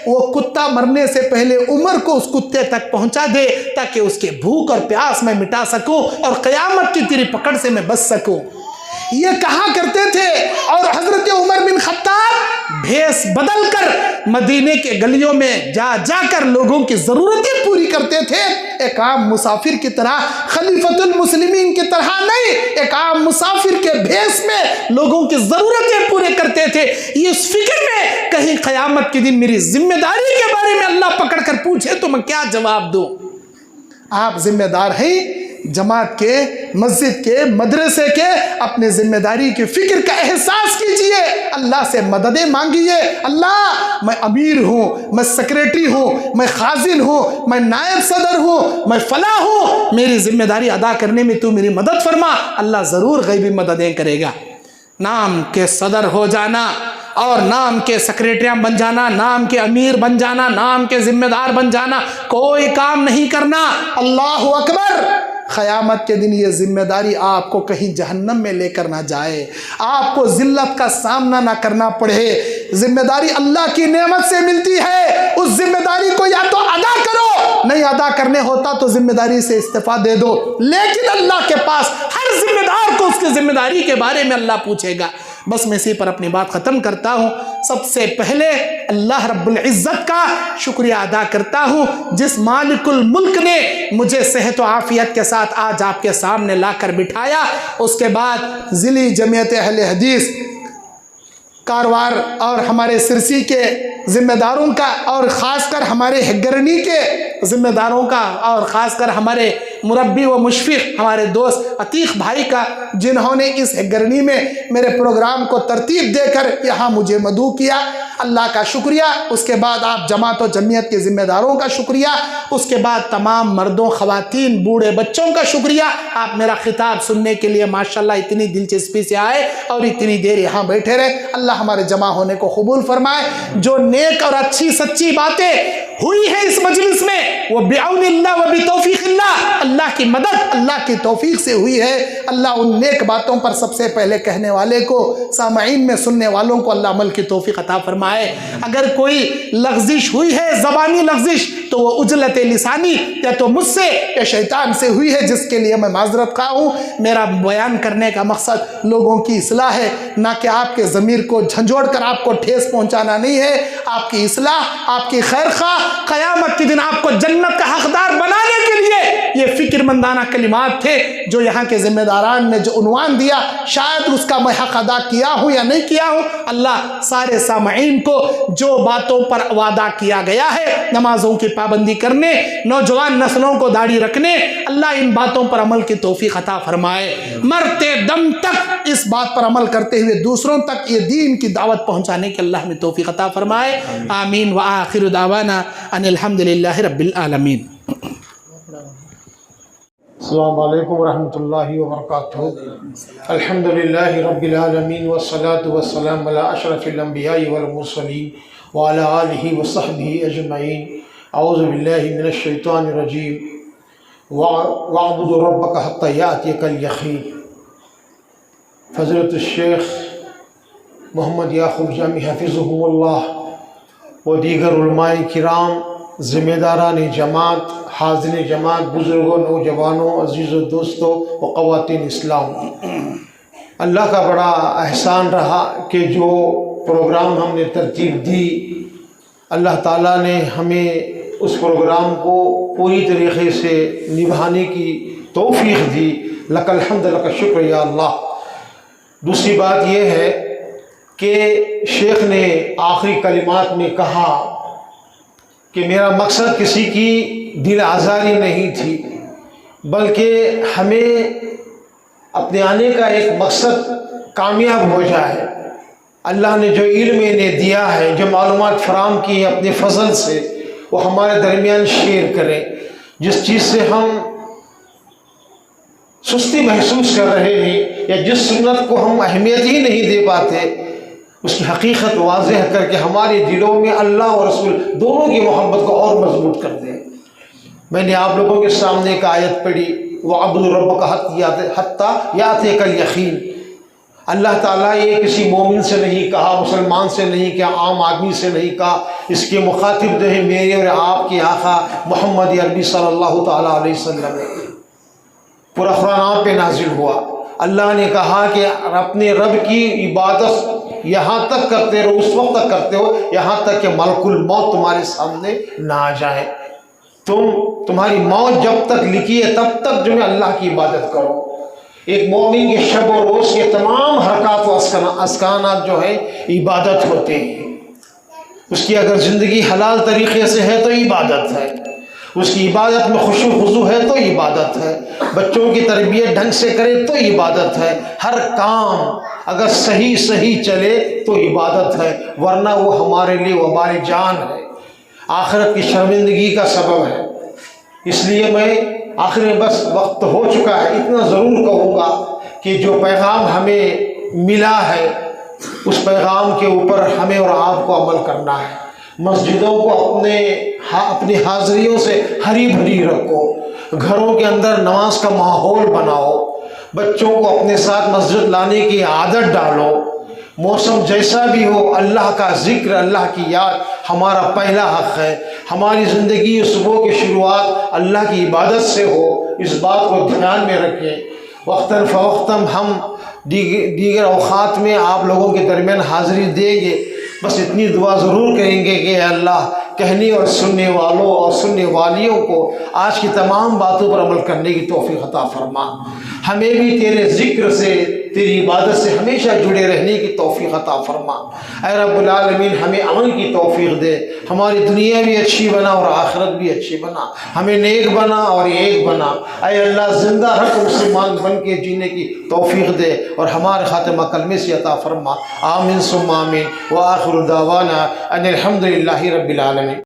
वो कुत्ता मरने से पहले उमर को उस कुत्ते तक पहुंचा दे ताकि उसके भूख और प्यास मैं मिटा सकूं और क़यामत की तेरी पकड़ से मैं बच सकूं। ये कहा करते थे। और हज़रत उमर बिन खत्ताब भेष बदल कर मदीने के गलियों में जा जाकर लोगों की ज़रूरतें पूरी करते थे, एक आम मुसाफिर की तरह, खलीफतुल मुस्लिमीन की तरह नहीं, एक आम मुसाफिर के भेष में लोगों की ज़रूरतें पूरे करते थे। ये इस फिक्र में कहीं क़यामत के दिन मेरी जिम्मेदारी के बारे में अल्लाह पकड़ कर पूछे तो मैं क्या जवाब दूँ। आप जिम्मेदार हैं जमात के, मस्जिद के, मदरसे के, अपने जिम्मेदारी की फिक्र का एहसास कीजिए, अल्लाह से मददें मांगिए। अल्लाह मैं अमीर हूँ, मैं सेक्रेटरी हूँ, मैं खाजिन हूँ, मैं नायब सदर हूँ, मैं फला हूँ, मेरी जिम्मेदारी अदा करने में तू मेरी मदद फरमा। अल्लाह ज़रूर गैबी मददें करेगा। नाम के सदर हो जाना और नाम के सेक्रेटरियां बन जाना, नाम के अमीर बन जाना, नाम के जिम्मेदार बन जाना कोई काम नहीं करना। अल्लाह अकबर। क़यामत के दिन ये जिम्मेदारी आपको कहीं जहन्नम में लेकर ना जाए, आपको ज़िल्लत का सामना ना करना पड़े। जिम्मेदारी अल्लाह की नेमत से मिलती है, उस जिम्मेदारी को या तो अदा करो, नहीं अदा करने होता तो जिम्मेदारी से इस्तीफा दे दो। लेकिन अल्लाह के पास हर जिम्मेदार को उसकी जिम्मेदारी के बारे में अल्लाह पूछेगा। बस मैं इसी पर अपनी बात ख़त्म करता हूँ। सबसे पहले अल्लाह रब्बुल इज़्ज़त का शुक्रिया अदा करता हूँ जिस मालिकुल मुल्क ने मुझे सेहत व आफ़ियत के साथ आज आपके सामने लाकर बिठाया। उसके बाद ज़िली जमीयत अहले हदीस कारवार और हमारे सिरसी के ज़िम्मेदारों का और ख़ासकर हमारे हिग्गरनी के ज़िम्मेदारों का और ख़ासकर हमारे मुरब्बी व मुशफ़िक़ हमारे दोस्त अतीक़ भाई का, जिन्होंने इस हिग्गरनी में मेरे प्रोग्राम को तरतीब देकर यहाँ मुझे मदऊ किया, अल्लाह का शुक्रिया। उसके बाद आप जमात व जमीयत के ज़िम्मेदारों का शुक्रिया। उसके बाद तमाम मर्दों, ख़वातीन, बूढ़े बच्चों का शुक्रिया। आप मेरा खिताब सुनने के लिए माशाल्लाह इतनी दिलचस्पी से आए और इतनी देर यहाँ बैठे रहे। अल्लाह हमारे जमा होने को कबूल फरमाए। जो नेक और अच्छी सच्ची बातें हुई है इस मजलिस में वो बिअौनिल्लाह व बितौफीक़िल्लाह, अल्लाह की मदद, अल्लाह की तौफीक से हुई है। अल्लाह उन नेक बातों पर सबसे पहले कहने वाले को, सामईन में सुनने वालों को अल्लाह अमल की तौफीक अता फरमाए। अगर कोई लग़ज़िश हुई है, ज़बानी लग़ज़िश, तो वो उजलत लिसानी या तो मुझसे या शैतान से हुई है, जिसके लिए मैं माज़रत खा हूँ। मेरा बयान करने का मकसद लोगों की इस्लाह है, ना कि आपके ज़मीर को झंझोड़ कर आपको ठेस पहुँचाना नहीं है। आपकी इस्लाह, आपकी खैर खा, क़यामत के दिन आपको जन्नत का हकदार बनाने के लिए ये फ़िक्रमंदाना कलिमात थे जो यहाँ के ज़िम्मेदारान ने जो उन्वान दिया, शायद उसका मैं हक़ अदा किया हूँ या नहीं किया हूँ। अल्लाह सारे सामईन को जो बातों पर वादा किया गया है, नमाज़ों की पाबंदी करने, नौजवान नस्लों को दाढ़ी रखने, अल्लाह इन बातों पर अमल की तौफीक अता फरमाए। मरते दम तक इस बात पर अमल करते हुए दूसरों तक ये दीन की दावत पहुँचाने की अल्लाह में तौफीक अता फरमाए। आमीन व आखिर दावाना अनिल हम्दुलिल्लाहि रब्बिल आलमीन। अस्सलामु अलैकुम वरहमतुल्लाहि वबरकातुहू। अल्हम्दुलिल्लाहि रब्बिल आलमीन वस्सलातु वस्सलामु अला अशरफिल अंबियाइ वल मुरसलीन व अला आलिहि व सहबिहि अजमईन। औज़ु बिल्लाहि मिनश शैतानिर रजीम। वअब्दु रब्बका हत्ता यातियकल यकीन। फ़ज़ीलत शेख मोहम्मद याक़ूब जामी हफ़िज़हुमुल्लाह व दीगर उलमाए किराम, ज़िम्मेदारान जमात, हाज़िन जमात, बुज़ुर्गों, नौजवानों, अज़ीज़ों, दोस्तों व ख़वातीन इस्लाम, अल्लाह का बड़ा एहसान रहा कि जो प्रोग्राम हमने तरतीब दी, अल्लाह ताला ने हमें उस प्रोग्राम को पूरी तरीक़े से निभाने की तौफ़ीक़ दी। लकल हम्द लक शुक्र या अल्लाह। दूसरी बात यह है कि शेख ने आखिरी कलिमात में कहा कि मेरा मकसद किसी की दिल आज़ारी नहीं थी, बल्कि हमें अपने आने का एक मकसद कामयाब हो जाए। अल्लाह ने जो इल्म इन्हें दिया है, जो मालूमात फराम की है अपने फजल से, वो हमारे दरमियान शेयर करें। जिस चीज़ से हम सुस्ती महसूस कर रहे हैं या जिस सुन्नत को हम अहमियत ही नहीं दे पाते, उसकी हकीकत वाज़ेह करके हमारे दिलों में अल्लाह और रसूल दोनों की मोहब्बत को और मजबूत कर दें। मैंने आप लोगों के सामने एक आयत पढ़ी, वअब्दुर रब्बका हत्ता यातिकल यकीन। अल्लाह ताला ये किसी मोमिन से नहीं कहा, मुसलमान से नहीं कहा, आम आदमी से नहीं कहा। इसके मुखातिब जो है मेरे और आपके आका मोहम्मद अरबी सल्लल्लाहु ताला अलैहि वसल्लम है। पूरा कुरान आप पे नाजिल हुआ। अल्लाह ने कहा कि अपने रब की इबादत यहाँ तक करते रहो, उस वक्त तक करते हो यहाँ तक कि मलकुल मौत तुम्हारे सामने ना आ जाए। तुम्हारी मौत जब तक लिखी है तब तक जो है अल्लाह की इबादत करो। एक मोमिन के शब और रोज़ के तमाम हरकत व अस्कानात जो है इबादत होते हैं। उसकी अगर ज़िंदगी हलाल तरीक़े से है तो इबादत है, उसकी इबादत में खुशू खुजू है तो इबादत है, बच्चों की तरबियत ढंग से करे तो इबादत है। हर काम अगर सही सही चले तो इबादत है, वरना वो हमारे लिए वबाल जान है, आखिरत की शर्मिंदगी का सबब है। इसलिए मैं आखिर में बस वक्त हो चुका है, इतना ज़रूर कहूँगा कि जो पैगाम हमें मिला है उस पैगाम के ऊपर हमें और आपको अमल करना है। मस्जिदों को अपनी हाज़िरियों से हरी भरी रखो, घरों के अंदर नमाज का माहौल बनाओ, बच्चों को अपने साथ मस्जिद लाने की आदत डालो। मौसम जैसा भी हो, अल्लाह का ज़िक्र, अल्लाह की याद हमारा पहला हक़ है। हमारी ज़िंदगी सुबह की शुरुआत अल्लाह की इबादत से हो, इस बात को ध्यान में रखें। वक्तन फ़वक्तन हम दीगर औक़ात में आप लोगों के दरमियान हाज़िरी देंगे। बस इतनी दुआ ज़रूर करेंगे कि अल्लाह कहने और सुनने वालों और सुनने वालियों को आज की तमाम बातों पर अमल करने की तौफ़ीक़ अता फरमा। हमें भी तेरे ज़िक्र से, तेरी इबादत से हमेशा जुड़े रहने की तौफ़ीक़ अता फरमा। ऐ रब्बुल आलमीन हमें अमल की तौफ़ीक़ दे, हमारी दुनिया भी अच्छी बना और आखिरत भी अच्छी बना, हमें नेक बना और एक बना। ऐ अल्लाह ज़िंदा रख, मुसलमान बन के जीने की तौफ़ीक़ दे और हमारे ख़ातिमा कलमे से अता फरमा। आमीन सुम्मा आमीन व आखिरु दावाना अनिल हम्दुलिल्लाहि रब्बिल आलमीन।